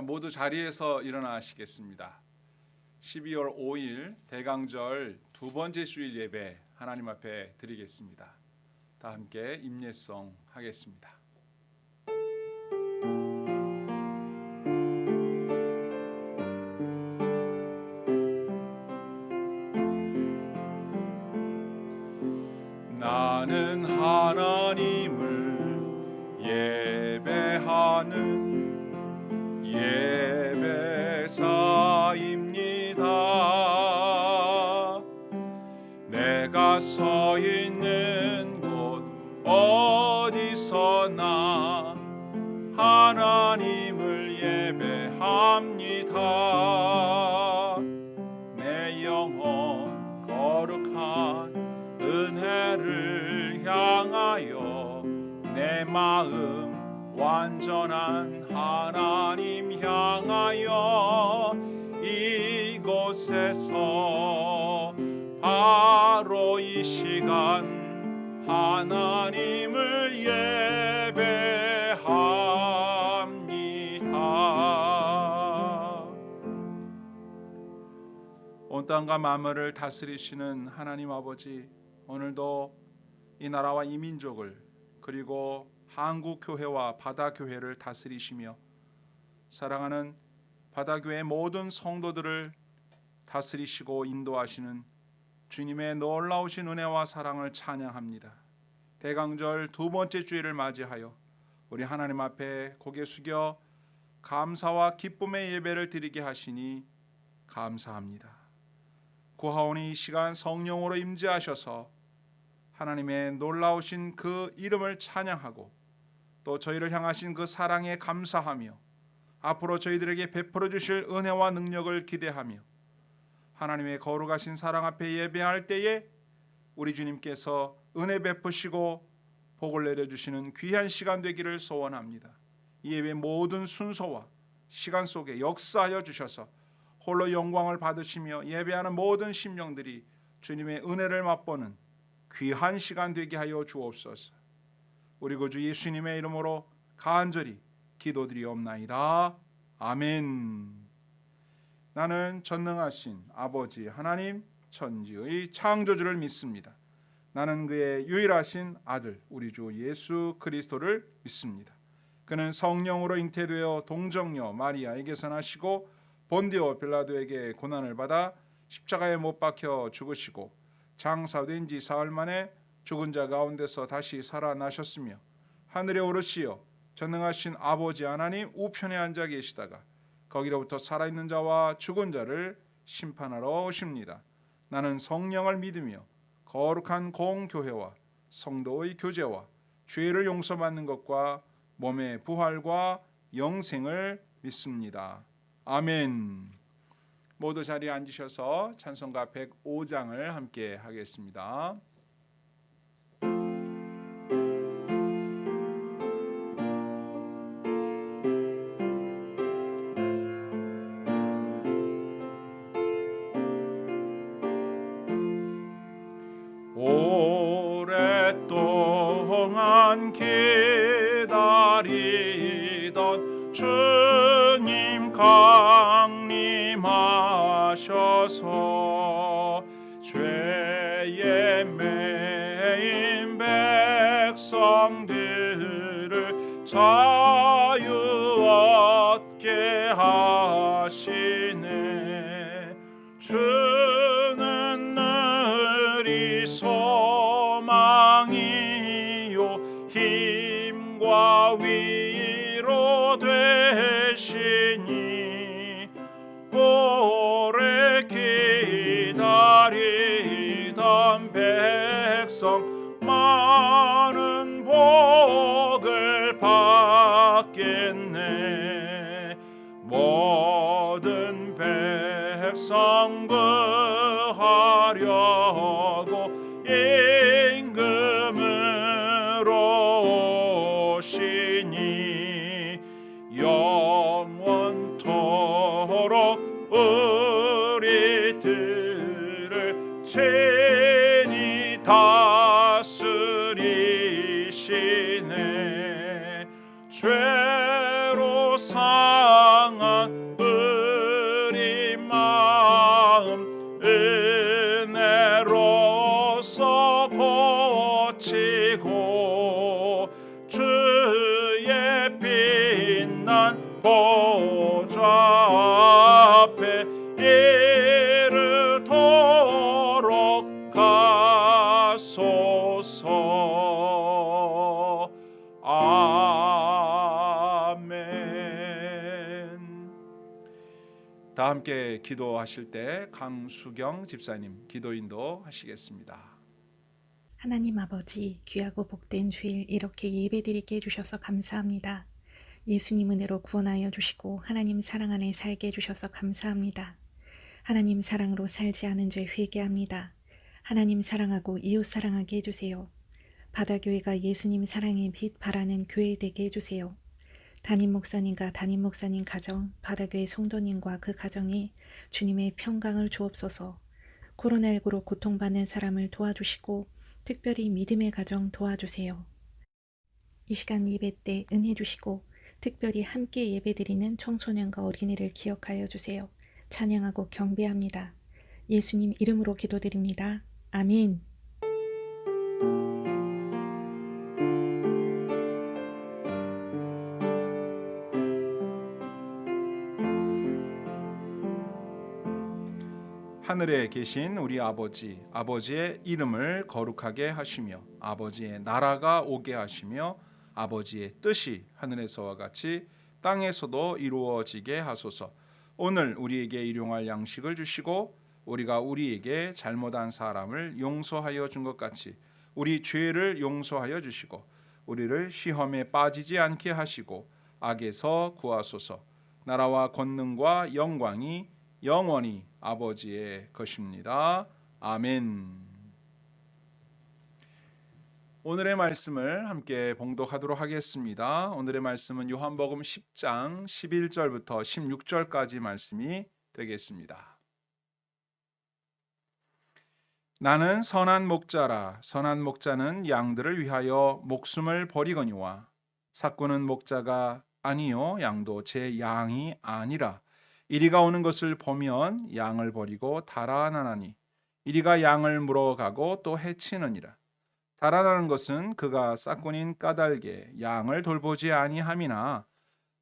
모두 자리에서 일어나시겠습니다. 12월 5일 대강절 두 번째 주일 예배 하나님 앞에 드리겠습니다. 다 함께 임예송 하겠습니다. 나는 하나님을 예배하는 예배사입니다. 내가 서 있는 곳 어디서나 하나님을 예배합니다. 내 영혼 거룩한 은혜를 향하여 내 마음 완전한 하나님 향하여 이곳에서 바로 이 시간 하나님을 예배합니다. 온 땅과 만물을 다스리시는 하나님 아버지, 오늘도 이 나라와 이 민족을 그리고 한국교회와 바다교회를 다스리시며 사랑하는 바다교회 모든 성도들을 다스리시고 인도하시는 주님의 놀라우신 은혜와 사랑을 찬양합니다. 대강절 두 번째 주일을 맞이하여 우리 하나님 앞에 고개 숙여 감사와 기쁨의 예배를 드리게 하시니 감사합니다. 구하오니 이 시간 성령으로 임재하셔서 하나님의 놀라우신 그 이름을 찬양하고 또 저희를 향하신 그 사랑에 감사하며 앞으로 저희들에게 베풀어 주실 은혜와 능력을 기대하며 하나님의 거룩하신 사랑 앞에 예배할 때에 우리 주님께서 은혜 베푸시고 복을 내려주시는 귀한 시간 되기를 소원합니다. 이 예배 모든 순서와 시간 속에 역사하여 주셔서 홀로 영광을 받으시며 예배하는 모든 심령들이 주님의 은혜를 맛보는 귀한 시간 되게 하여 주옵소서. 우리 구주 예수님의 이름으로 간절히 기도드리옵나이다. 아멘. 나는 전능하신 아버지 하나님 천지의 창조주를 믿습니다. 나는 그의 유일하신 아들 우리 주 예수 그리스도를 믿습니다. 그는 성령으로 잉태되어 동정녀 마리아에게서 나시고 본디오 빌라도에게 고난을 받아 십자가에 못 박혀 죽으시고 장사된 지 사흘 만에 죽은 자 가운데서 다시 살아나셨으며 하늘에 오르시어 전능하신 아버지 하나님 우편에 앉아 계시다가 거기로부터 살아있는 자와 죽은 자를 심판하러 오십니다. 나는 성령을 믿으며 거룩한 공교회와 성도의 교제와 죄를 용서받는 것과 몸의 부활과 영생을 믿습니다. 아멘. 모두 자리에 앉으셔서 찬송가 105장을 함께 하겠습니다. 오랫동안 기다리던 주님 강림하셔서 죄에 매인 백성들을 자유 얻게 하시네. 주는 늘 소망이요 힘과 위로 되시니 오래 기다리던 백성 많은 복을 받겠네. 모든 백성 구하려고 임금으로 오시니 영원토록 우리들을 친히 다스리시네. 죄로 상한 드리고 주의 빛난 보좌 앞에 이르도록 하소서. 아멘. 다 함께 기도하실 때 강수경 집사님 기도 인도하시겠습니다. 하나님 아버지, 귀하고 복된 주일 이렇게 예배드리게 해주셔서 감사합니다. 예수님 은혜로 구원하여 주시고 하나님 사랑 안에 살게 해주셔서 감사합니다. 하나님 사랑으로 살지 않은 죄 회개합니다. 하나님 사랑하고 이웃 사랑하게 해주세요. 바다교회가 예수님 사랑의 빛 바라는 교회 되게 해주세요. 담임 목사님과 담임 목사님 가정, 바다교회 성도님과 그 가정에 주님의 평강을 주옵소서. 코로나19로 고통받는 사람을 도와주시고 특별히 믿음의 가정 도와주세요. 이 시간 예배 때 은혜 주시고 특별히 함께 예배드리는 청소년과 어린이를 기억하여 주세요. 찬양하고 경배합니다. 예수님 이름으로 기도드립니다. 아멘. 하늘에 계신 우리 아버지, 아버지의 이름을 거룩하게 하시며 아버지의 나라가 오게 하시며 아버지의 뜻이 하늘에서와 같이 땅에서도 이루어지게 하소서. 오늘 우리에게 일용할 양식을 주시고 우리가 우리에게 잘못한 사람을 용서하여 준 것 같이 우리 죄를 용서하여 주시고 우리를 시험에 빠지지 않게 하시고 악에서 구하소서. 나라와 권능과 영광이 영원히 아버지의 것입니다. 아멘. 오늘의 말씀을 함께 봉독하도록 하겠습니다. 오늘의 말씀은 요한복음 10장 11절부터 16절까지 말씀이 되겠습니다. 나는 선한 목자라. 선한 목자는 양들을 위하여 목숨을 버리거니와 삭구는 목자가 아니요 양도 제 양이 아니라 이리가 오는 것을 보면 양을 버리고 달아나나니 이리가 양을 물어가고 또 해치느니라. 달아나는 것은 그가 싹꾼인 까닭에 양을 돌보지 아니함이나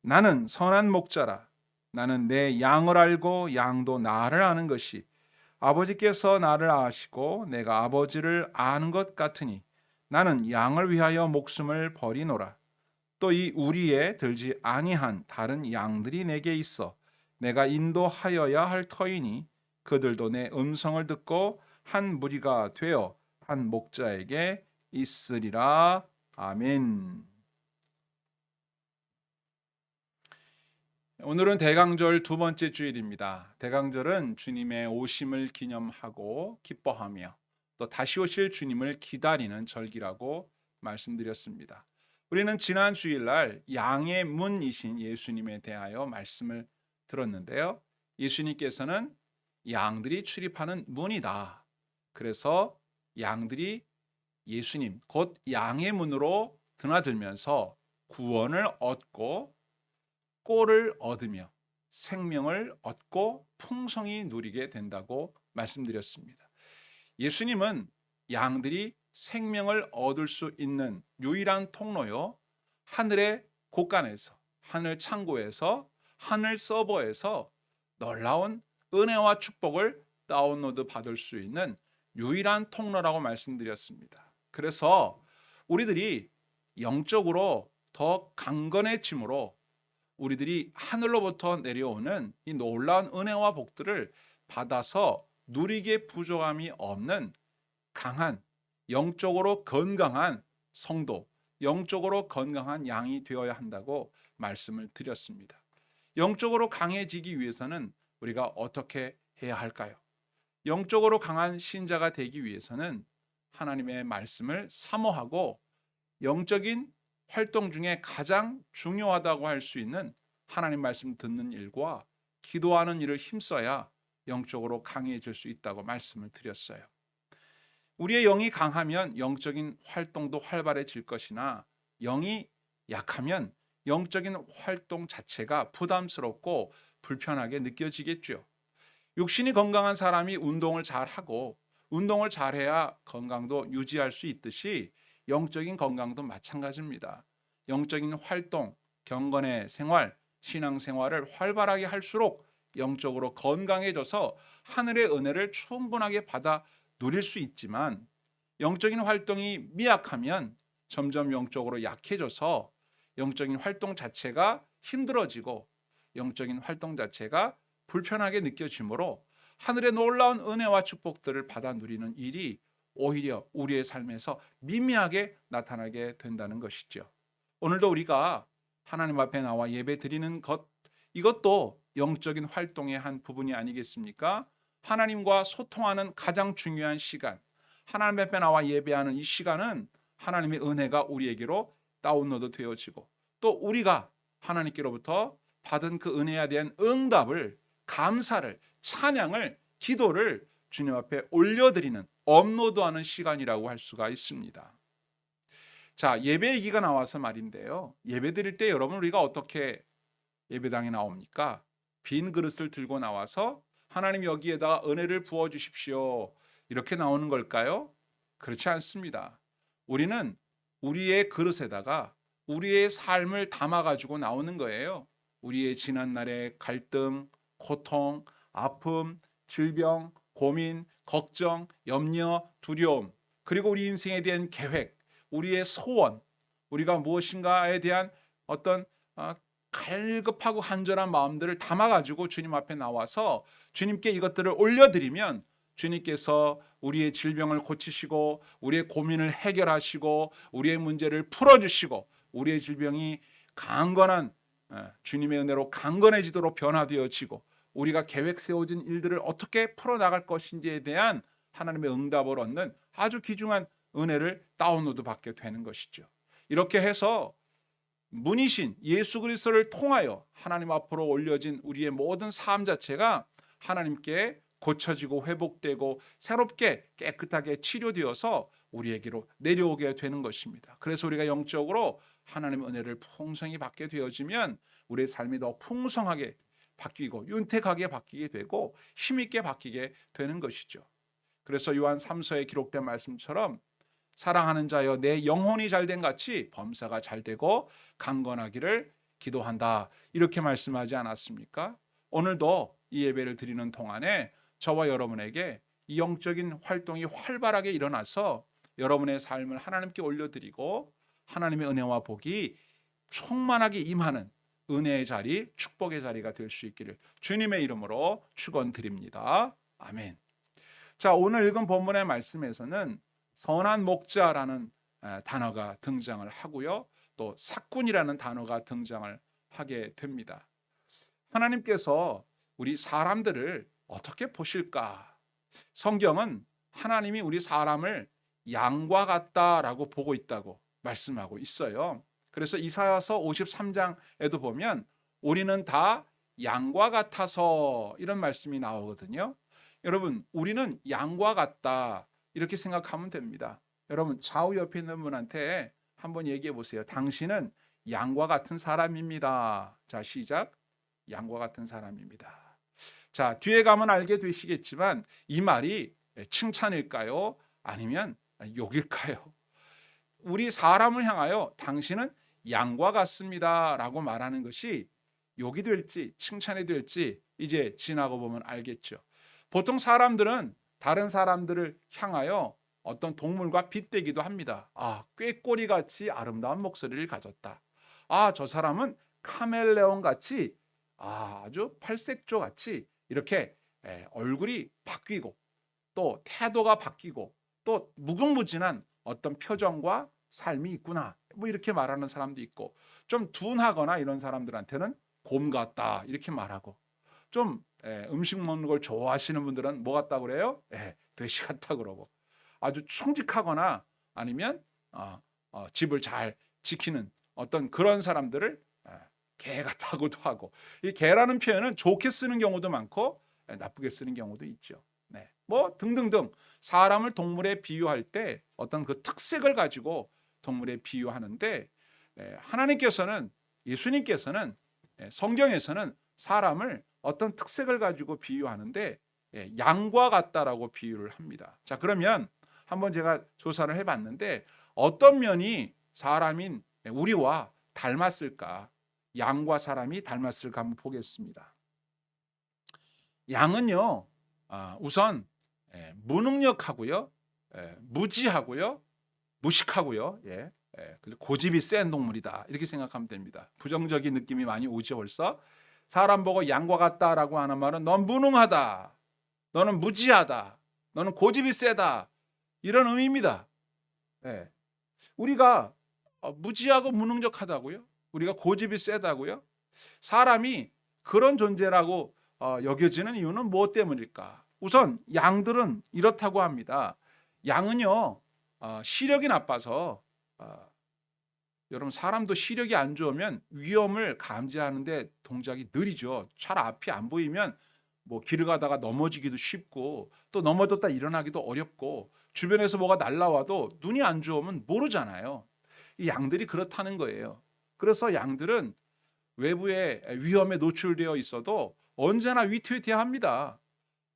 나는 선한 목자라. 나는 내 양을 알고 양도 나를 아는 것이 아버지께서 나를 아시고 내가 아버지를 아는 것 같으니 나는 양을 위하여 목숨을 버리노라. 또 이 우리에 들지 아니한 다른 양들이 내게 있어 내가 인도하여야 할 터이니 그들도 내 음성을 듣고 한 무리가 되어 한 목자에게 있으리라. 아멘. 오늘은 대강절 두 번째 주일입니다. 대강절은 주님의 오심을 기념하고 기뻐하며 또 다시 오실 주님을 기다리는 절기라고 말씀드렸습니다. 우리는 지난 주일날 양의 문이신 예수님에 대하여 말씀을 들었는데요. 예수님께서는 양들이 출입하는 문이다. 그래서 양들이 예수님, 곧 양의 문으로 드나들면서 구원을 얻고 꼴을 얻으며 생명을 얻고 풍성히 누리게 된다고 말씀드렸습니다. 예수님은 양들이 생명을 얻을 수 있는 유일한 통로요. 하늘의 곳간에서, 하늘 창고에서, 하늘 서버에서 놀라운 은혜와 축복을 다운로드 받을 수 있는 유일한 통로라고 말씀드렸습니다. 그래서 우리들이 영적으로 더 강건해짐으로 우리들이 하늘로부터 내려오는 이 놀라운 은혜와 복들을 받아서 누리기에 부족함이 없는 강한 영적으로 건강한 성도, 영적으로 건강한 양이 되어야 한다고 말씀을 드렸습니다. 영적으로 강해지기 위해서는 우리가 어떻게 해야 할까요? 영적으로 강한 신자가 되기 위해서는 하나님의 말씀을 사모하고 영적인 활동 중에 가장 중요하다고 할 수 있는 하나님 말씀 듣는 일과 기도하는 일을 힘써야 영적으로 강해질 수 있다고 말씀을 드렸어요. 우리의 영이 강하면 영적인 활동도 활발해질 것이나 영이 약하면 영적인 활동 자체가 부담스럽고 불편하게 느껴지겠죠. 육신이 건강한 사람이 운동을 잘하고 운동을 잘해야 건강도 유지할 수 있듯이 영적인 건강도 마찬가지입니다. 영적인 활동, 경건의 생활, 신앙생활을 활발하게 할수록 영적으로 건강해져서 하늘의 은혜를 충분하게 받아 누릴 수 있지만, 영적인 활동이 미약하면 점점 영적으로 약해져서 영적인 활동 자체가 힘들어지고 영적인 활동 자체가 불편하게 느껴지므로 하늘의 놀라운 은혜와 축복들을 받아 누리는 일이 오히려 우리의 삶에서 미미하게 나타나게 된다는 것이죠. 오늘도 우리가 하나님 앞에 나와 예배 드리는 것, 이것도 영적인 활동의 한 부분이 아니겠습니까? 하나님과 소통하는 가장 중요한 시간, 하나님 앞에 나와 예배하는 이 시간은 하나님의 은혜가 우리에게로 다운로드 되어지고, 또 우리가 하나님께로부터 받은 그 은혜에 대한 응답을, 감사를, 찬양을, 기도를 주님 앞에 올려드리는, 업로드하는 시간이라고 할 수가 있습니다. 자, 예배 얘기가 나와서 말인데요, 예배 드릴 때 여러분 우리가 어떻게 예배당에 나옵니까? 빈 그릇을 들고 나와서 하나님 여기에다가 은혜를 부어 주십시오, 이렇게 나오는 걸까요? 그렇지 않습니다. 우리는 우리의 그릇에다가 우리의 삶을 담아 가지고 나오는 거예요. 우리의 지난날의 갈등, 고통, 아픔, 질병, 고민, 걱정, 염려, 두려움, 그리고 우리 인생에 대한 계획, 우리의 소원, 우리가 무엇인가에 대한 어떤 갈급하고 간절한 마음들을 담아가지고 주님 앞에 나와서 주님께 이것들을 올려드리면 주님께서 우리의 질병을 고치시고 우리의 고민을 해결하시고 우리의 문제를 풀어주시고 우리의 질병이 강건한 주님의 은혜로 강건해지도록 변화되어지고 우리가 계획 세워진 일들을 어떻게 풀어나갈 것인지에 대한 하나님의 응답을 얻는 아주 귀중한 은혜를 다운로드 받게 되는 것이죠. 이렇게 해서 문이신 예수 그리스도를 통하여 하나님 앞으로 올려진 우리의 모든 삶 자체가 하나님께 고쳐지고 회복되고 새롭게 깨끗하게 치료되어서 우리에게로 내려오게 되는 것입니다. 그래서 우리가 영적으로 하나님의 은혜를 풍성히 받게 되어지면 우리의 삶이 더 풍성하게 바뀌고 윤택하게 바뀌게 되고 힘있게 바뀌게 되는 것이죠. 그래서 요한 3서에 기록된 말씀처럼 사랑하는 자여 내 영혼이 잘된 같이 범사가 잘되고 강건하기를 기도한다, 이렇게 말씀하지 않았습니까? 오늘도 이 예배를 드리는 동안에 저와 여러분에게 이 영적인 활동이 활발하게 일어나서 여러분의 삶을 하나님께 올려드리고 하나님의 은혜와 복이 충만하게 임하는 은혜의 자리, 축복의 자리가 될 수 있기를 주님의 이름으로 축원드립니다. 아멘. 자, 오늘 읽은 본문의 말씀에서는 선한 목자라는 단어가 등장을 하고요, 또 사꾼이라는 단어가 등장을 하게 됩니다. 하나님께서 우리 사람들을 어떻게 보실까? 성경은 하나님이 우리 사람을 양과 같다라고 보고 있다고 말씀하고 있어요. 그래서 이사야서 53장에도 보면 우리는 다 양과 같아서, 이런 말씀이 나오거든요. 여러분, 우리는 양과 같다, 이렇게 생각하면 됩니다. 여러분, 좌우 옆에 있는 분한테 한번 얘기해 보세요. 당신은 양과 같은 사람입니다. 자, 시작. 양과 같은 사람입니다. 자, 뒤에 가면 알게 되시겠지만 이 말이 칭찬일까요? 아니면 욕일까요? 우리 사람을 향하여 당신은 양과 같습니다 라고 말하는 것이 욕이 될지 칭찬이 될지 이제 지나고 보면 알겠죠. 보통 사람들은 다른 사람들을 향하여 어떤 동물과 빗대기도 합니다. 꾀꼬리 같이 아름다운 목소리를 가졌다. 저 사람은 카멜레온 같이 아주 팔색조 같이 이렇게 얼굴이 바뀌고 또 태도가 바뀌고 또 무궁무진한 어떤 표정과 삶이 있구나, 뭐 이렇게 말하는 사람도 있고, 좀 둔하거나 이런 사람들한테는 곰 같다 이렇게 말하고, 좀 음식 먹는 걸 좋아하시는 분들은 뭐 같다고 그래요? 돼지 같다 그러고, 아주 충직하거나 아니면 집을 잘 지키는 어떤 그런 사람들을 개 같다고도 하고, 이 개라는 표현은 좋게 쓰는 경우도 많고 나쁘게 쓰는 경우도 있죠. 뭐 등등등 사람을 동물에 비유할 때 어떤 그 특색을 가지고 동물에 비유하는데, 하나님께서는, 예수님께서는 성경에서는 사람을 어떤 특색을 가지고 비유하는데 양과 같다라고 비유를 합니다. 자, 그러면 한번 제가 조사를 해봤는데 어떤 면이 사람인 우리와 닮았을까? 양과 사람이 닮았을까 한번 보겠습니다. 양은요, 우선 무능력하고요, 무지하고요, 무식하고요, 그리고 고집이 센 동물이다 이렇게 생각하면 됩니다. 부정적인 느낌이 많이 오죠. 벌써 사람 보고 양과 같다라고 하는 말은 넌 무능하다, 너는 무지하다, 너는 고집이 세다 이런 의미입니다. 우리가 무지하고 무능력하다고요? 우리가 고집이 세다고요? 사람이 그런 존재라고 여겨지는 이유는 무엇 때문일까? 우선 양들은 이렇다고 합니다. 양은요, 시력이 나빠서 여러분 사람도 시력이 안 좋으면 위험을 감지하는데 동작이 느리죠. 잘 앞이 안 보이면 뭐 길을 가다가 넘어지기도 쉽고 또 넘어졌다 일어나기도 어렵고 주변에서 뭐가 날라와도 눈이 안 좋으면 모르잖아요. 이 양들이 그렇다는 거예요. 그래서 양들은 외부의 위험에 노출되어 있어도 언제나 위태위태합니다.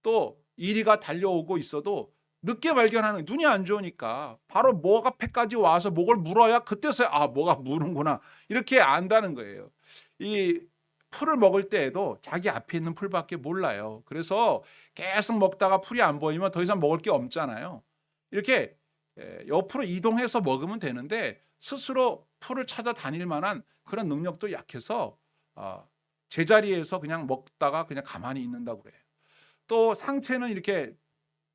또 이리가 달려오고 있어도 늦게 발견하는, 눈이 안 좋으니까 바로 목 앞에까지 와서 목을 물어야 그때서야 뭐가 무는구나 이렇게 안다는 거예요. 이 풀을 먹을 때에도 자기 앞에 있는 풀밖에 몰라요. 그래서 계속 먹다가 풀이 안 보이면 더 이상 먹을 게 없잖아요. 이렇게 옆으로 이동해서 먹으면 되는데 스스로 풀을 찾아다닐 만한 그런 능력도 약해서 제자리에서 그냥 먹다가 그냥 가만히 있는다고 그래요. 또 상체는 이렇게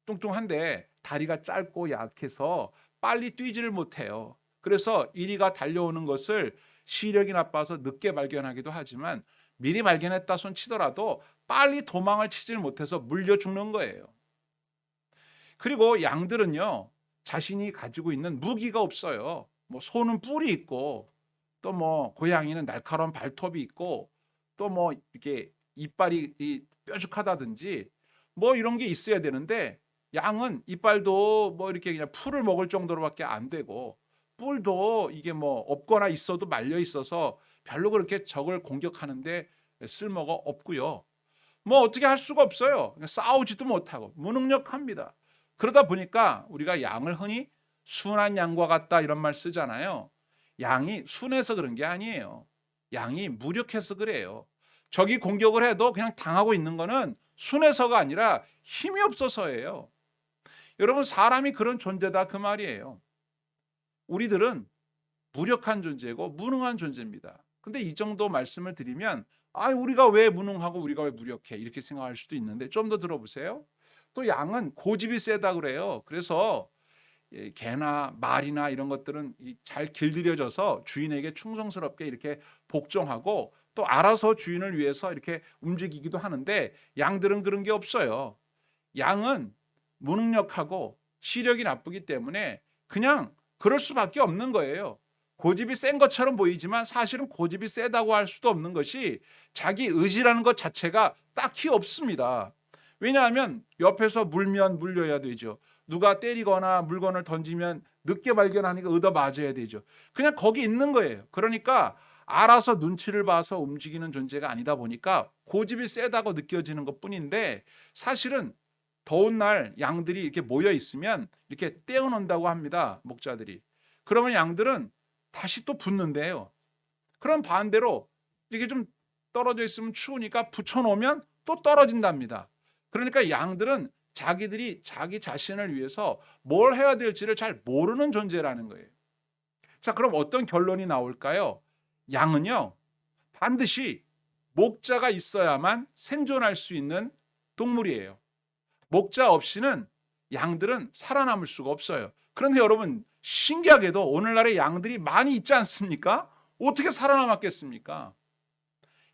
뚱뚱한데 다리가 짧고 약해서 빨리 뛰지를 못해요. 그래서 이리가 달려오는 것을 시력이 나빠서 늦게 발견하기도 하지만 미리 발견했다 손 치더라도 빨리 도망을 치질 못해서 물려 죽는 거예요. 그리고 양들은요, 자신이 가지고 있는 무기가 없어요. 뭐 소는 뿔이 있고 또 뭐 고양이는 날카로운 발톱이 있고 또 뭐 이렇게 이빨이 뾰족하다든지 뭐 이런 게 있어야 되는데 양은 이빨도 뭐 이렇게 그냥 풀을 먹을 정도로밖에 안 되고 뿔도 이게 뭐 없거나 있어도 말려 있어서 별로 그렇게 적을 공격하는데 쓸모가 없고요. 뭐 어떻게 할 수가 없어요. 그냥 싸우지도 못하고 무능력합니다. 그러다 보니까 우리가 양을 흔히 순한 양과 같다 이런 말 쓰잖아요. 양이 순해서 그런 게 아니에요. 양이 무력해서 그래요. 적이 공격을 해도 그냥 당하고 있는 거는 순해서가 아니라 힘이 없어서예요. 여러분 사람이 그런 존재다 그 말이에요. 우리들은 무력한 존재고 무능한 존재입니다. 근데 이 정도 말씀을 드리면 우리가 왜 무능하고 우리가 왜 무력해 이렇게 생각할 수도 있는데 좀 더 들어보세요. 또 양은 고집이 세다 그래요. 그래서 개나 말이나 이런 것들은 잘 길들여져서 주인에게 충성스럽게 이렇게 복종하고 또 알아서 주인을 위해서 이렇게 움직이기도 하는데 양들은 그런 게 없어요. 양은 무능력하고 시력이 나쁘기 때문에 그냥 그럴 수밖에 없는 거예요. 고집이 센 것처럼 보이지만 사실은 고집이 세다고 할 수도 없는 것이 자기 의지라는 것 자체가 딱히 없습니다. 왜냐하면 옆에서 물면 물려야 되죠. 누가 때리거나 물건을 던지면 늦게 발견하니까 얻어 맞아야 되죠. 그냥 거기 있는 거예요. 그러니까 알아서 눈치를 봐서 움직이는 존재가 아니다 보니까 고집이 세다고 느껴지는 것뿐인데 사실은 더운 날 양들이 이렇게 모여 있으면 이렇게 떼어놓는다고 합니다. 목자들이. 그러면 양들은 다시 또 붙는데요. 그럼 반대로 이렇게 좀 떨어져 있으면 추우니까 붙여놓으면 또 떨어진답니다. 그러니까 양들은 자기들이 자기 자신을 위해서 뭘 해야 될지를 잘 모르는 존재라는 거예요. 자, 그럼 어떤 결론이 나올까요? 양은요, 반드시 목자가 있어야만 생존할 수 있는 동물이에요. 목자 없이는 양들은 살아남을 수가 없어요. 그런데 여러분 신기하게도 오늘날의 양들이 많이 있지 않습니까? 어떻게 살아남았겠습니까?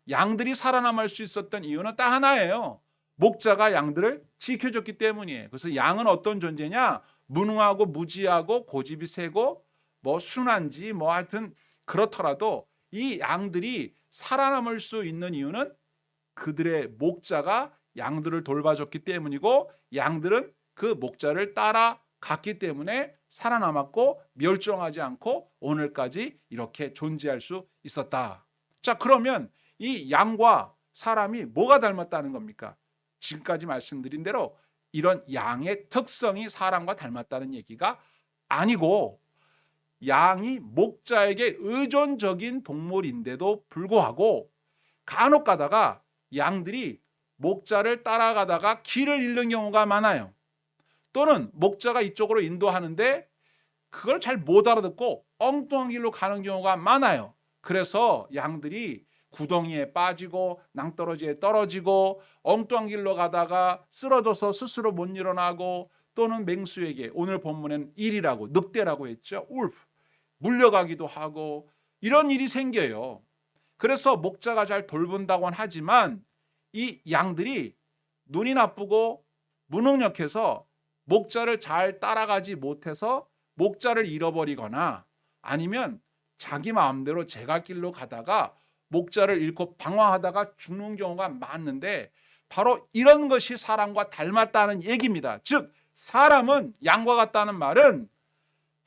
양들이 살아남을 수 있었던 이유는 딱 하나예요. 목자가 양들을 지켜줬기 때문이에요. 그래서 양은 어떤 존재냐? 무능하고 무지하고 고집이 세고 뭐 순한지 뭐 하여튼 그렇더라도 이 양들이 살아남을 수 있는 이유는 그들의 목자가 양들을 돌봐줬기 때문이고 양들은 그 목자를 따라갔기 때문에 살아남았고 멸종하지 않고 오늘까지 이렇게 존재할 수 있었다. 자, 그러면 이 양과 사람이 뭐가 닮았다는 겁니까? 지금까지 말씀드린 대로 이런 양의 특성이 사람과 닮았다는 얘기가 아니고 양이 목자에게 의존적인 동물인데도 불구하고 간혹 가다가 양들이 목자를 따라가다가 길을 잃는 경우가 많아요. 또는 목자가 이쪽으로 인도하는데 그걸 잘 못 알아듣고 엉뚱한 길로 가는 경우가 많아요. 그래서 양들이 구덩이에 빠지고 낭떠러지에 떨어지고 엉뚱한 길로 가다가 쓰러져서 스스로 못 일어나고, 또는 맹수에게, 오늘 본문엔 일이라고, 늑대라고 했죠. 울프, 물려가기도 하고 이런 일이 생겨요. 그래서 목자가 잘 돌본다고는 하지만 이 양들이 눈이 나쁘고 무능력해서 목자를 잘 따라가지 못해서 목자를 잃어버리거나 아니면 자기 마음대로 제갈길로 가다가 목자를 잃고 방황하다가 죽는 경우가 많은데, 바로 이런 것이 사람과 닮았다는 얘기입니다. 즉 사람은 양과 같다는 말은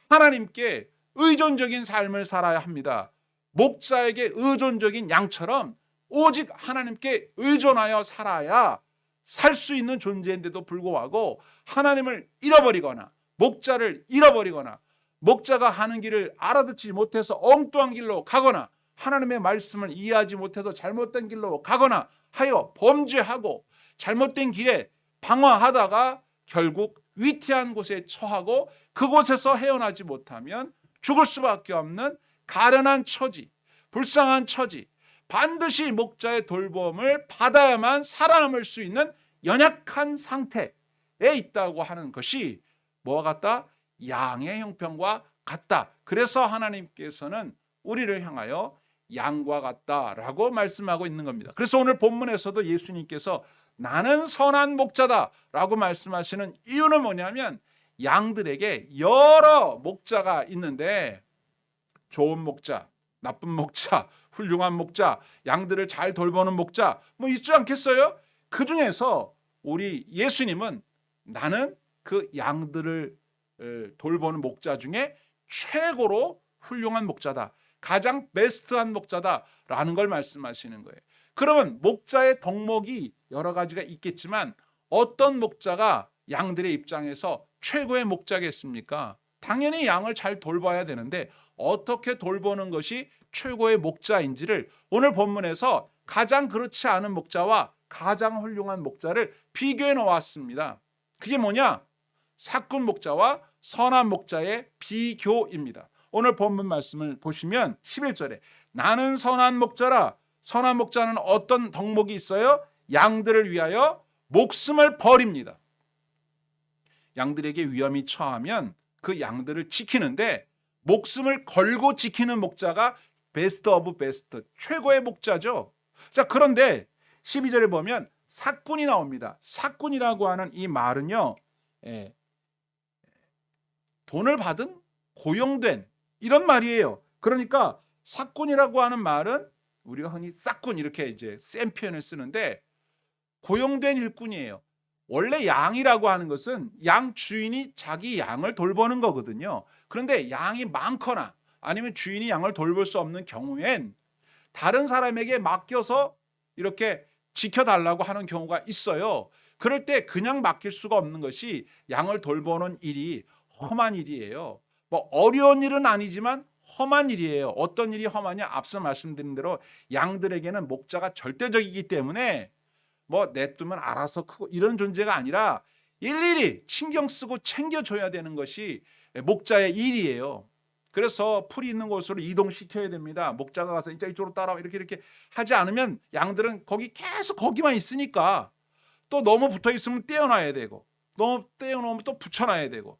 하나님께 의존적인 삶을 살아야 합니다. 목자에게 의존적인 양처럼 오직 하나님께 의존하여 살아야 살 수 있는 존재인데도 불구하고 하나님을 잃어버리거나 목자를 잃어버리거나 목자가 하는 길을 알아듣지 못해서 엉뚱한 길로 가거나 하나님의 말씀을 이해하지 못해서 잘못된 길로 가거나 하여 범죄하고 잘못된 길에 방황하다가 결국 위태한 곳에 처하고 그곳에서 헤어나지 못하면 죽을 수밖에 없는 가련한 처지, 불쌍한 처지, 반드시 목자의 돌봄을 받아야만 살아남을 수 있는 연약한 상태에 있다고 하는 것이 뭐와 같다? 양의 형편과 같다. 그래서 하나님께서는 우리를 향하여 양과 같다라고 말씀하고 있는 겁니다. 그래서 오늘 본문에서도 예수님께서 나는 선한 목자다라고 말씀하시는 이유는 뭐냐면, 양들에게 여러 목자가 있는데 좋은 목자, 나쁜 목자, 훌륭한 목자, 양들을 잘 돌보는 목자 뭐 있지 않겠어요? 그 중에서 우리 예수님은 나는 그 양들을 돌보는 목자 중에 최고로 훌륭한 목자다, 가장 베스트한 목자다라는 걸 말씀하시는 거예요. 그러면 목자의 덕목이 여러 가지가 있겠지만 어떤 목자가 양들의 입장에서 최고의 목자겠습니까? 당연히 양을 잘 돌봐야 되는데 어떻게 돌보는 것이 최고의 목자인지를 오늘 본문에서 가장 그렇지 않은 목자와 가장 훌륭한 목자를 비교해 놓았습니다. 그게 뭐냐? 사꾼 목자와 선한 목자의 비교입니다. 오늘 본문 말씀을 보시면 11절에 나는 선한 목자라. 선한 목자는 어떤 덕목이 있어요? 양들을 위하여 목숨을 버립니다. 양들에게 위험이 처하면 그 양들을 지키는데 목숨을 걸고 지키는 목자가 베스트 오브 베스트, 최고의 목자죠. 자, 그런데 12절에 보면 사꾼이 나옵니다. 사꾼이라고 하는 이 말은요, 돈을 받은, 고용된 이런 말이에요. 그러니까 사꾼이라고 하는 말은 우리가 흔히 싹꾼 이렇게 이제 센 표현을 쓰는데 고용된 일꾼이에요. 원래 양이라고 하는 것은 양 주인이 자기 양을 돌보는 거거든요. 그런데 양이 많거나 아니면 주인이 양을 돌볼 수 없는 경우엔 다른 사람에게 맡겨서 이렇게 지켜달라고 하는 경우가 있어요. 그럴 때 그냥 맡길 수가 없는 것이 양을 돌보는 일이 험한 일이에요. 뭐 어려운 일은 아니지만 험한 일이에요. 어떤 일이 험하냐? 앞서 말씀드린 대로 양들에게는 목자가 절대적이기 때문에 뭐 냅두면 알아서 크고 이런 존재가 아니라 일일이 신경 쓰고 챙겨줘야 되는 것이 목자의 일이에요. 그래서 풀이 있는 곳으로 이동시켜야 됩니다. 목자가 가서 이쪽으로 따라와 이렇게 하지 않으면 양들은 거기 계속 거기만 있으니까 또 너무 붙어 있으면 떼어놔야 되고, 너무 떼어놓으면 또 붙여놔야 되고,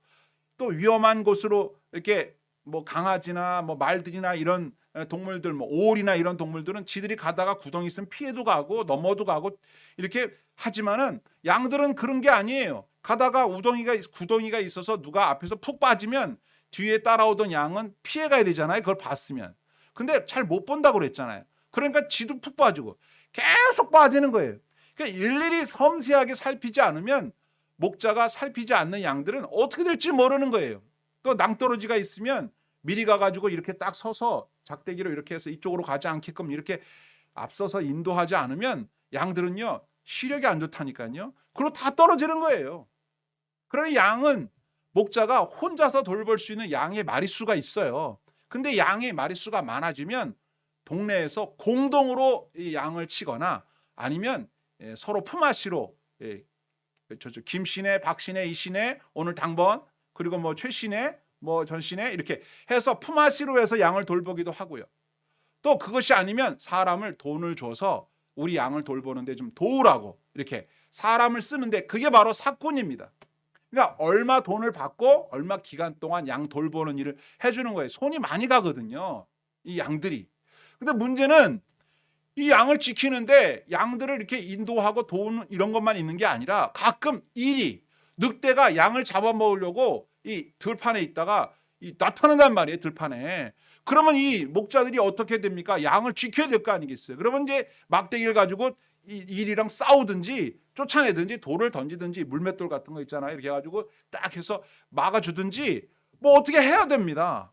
또 위험한 곳으로 이렇게 뭐 강아지나 뭐 말들이나 이런 동물들, 뭐 오리나 이런 동물들은 지들이 가다가 구덩이 있으면 피해도 가고 넘어도 가고 이렇게 하지만은 양들은 그런 게 아니에요. 가다가 구덩이가 있어서 누가 앞에서 푹 빠지면 뒤에 따라오던 양은 피해 가야 되잖아요. 그걸 봤으면. 근데 잘 못 본다고 그랬잖아요. 그러니까 지도 푹 빠지고 계속 빠지는 거예요. 그러니까 일일이 섬세하게 살피지 않으면, 목자가 살피지 않는 양들은 어떻게 될지 모르는 거예요. 또 낭떠러지가 있으면 미리 가가지고 이렇게 딱 서서 작대기로 이렇게 해서 이쪽으로 가지 않게끔 이렇게 앞서서 인도하지 않으면 양들은요 시력이 안 좋다니까요. 그걸로 다 떨어지는 거예요. 그러니 양은 목자가 혼자서 돌볼 수 있는 양의 마리수가 있어요. 근데 양의 마리수가 많아지면 동네에서 공동으로 이 양을 치거나 아니면 서로 품앗이로 저쪽 김씨네, 박씨네, 이씨네, 오늘 당번, 그리고 뭐 최씨네, 뭐 전씨네 이렇게 해서 품앗이로 해서 양을 돌보기도 하고요. 또 그것이 아니면 사람을 돈을 줘서 우리 양을 돌보는데 좀 도우라고 이렇게 사람을 쓰는데 그게 바로 사꾼입니다. 그러니까 얼마 돈을 받고 얼마 기간 동안 양 돌보는 일을 해주는 거예요. 손이 많이 가거든요, 이 양들이. 근데 문제는 이 양을 지키는데 양들을 이렇게 인도하고 도우는 이런 것만 있는 게 아니라 가끔 일이 늑대가 양을 잡아먹으려고 이 들판에 있다가 나타난단 말이에요, 들판에. 그러면 이 목자들이 어떻게 됩니까? 양을 지켜야 될 거 아니겠어요? 그러면 이제 막대기를 가지고 이 일이랑 싸우든지 쫓아내든지 돌을 던지든지 물맷돌 같은 거 있잖아요. 이렇게 해가지고 딱 해서 막아주든지 뭐 어떻게 해야 됩니다.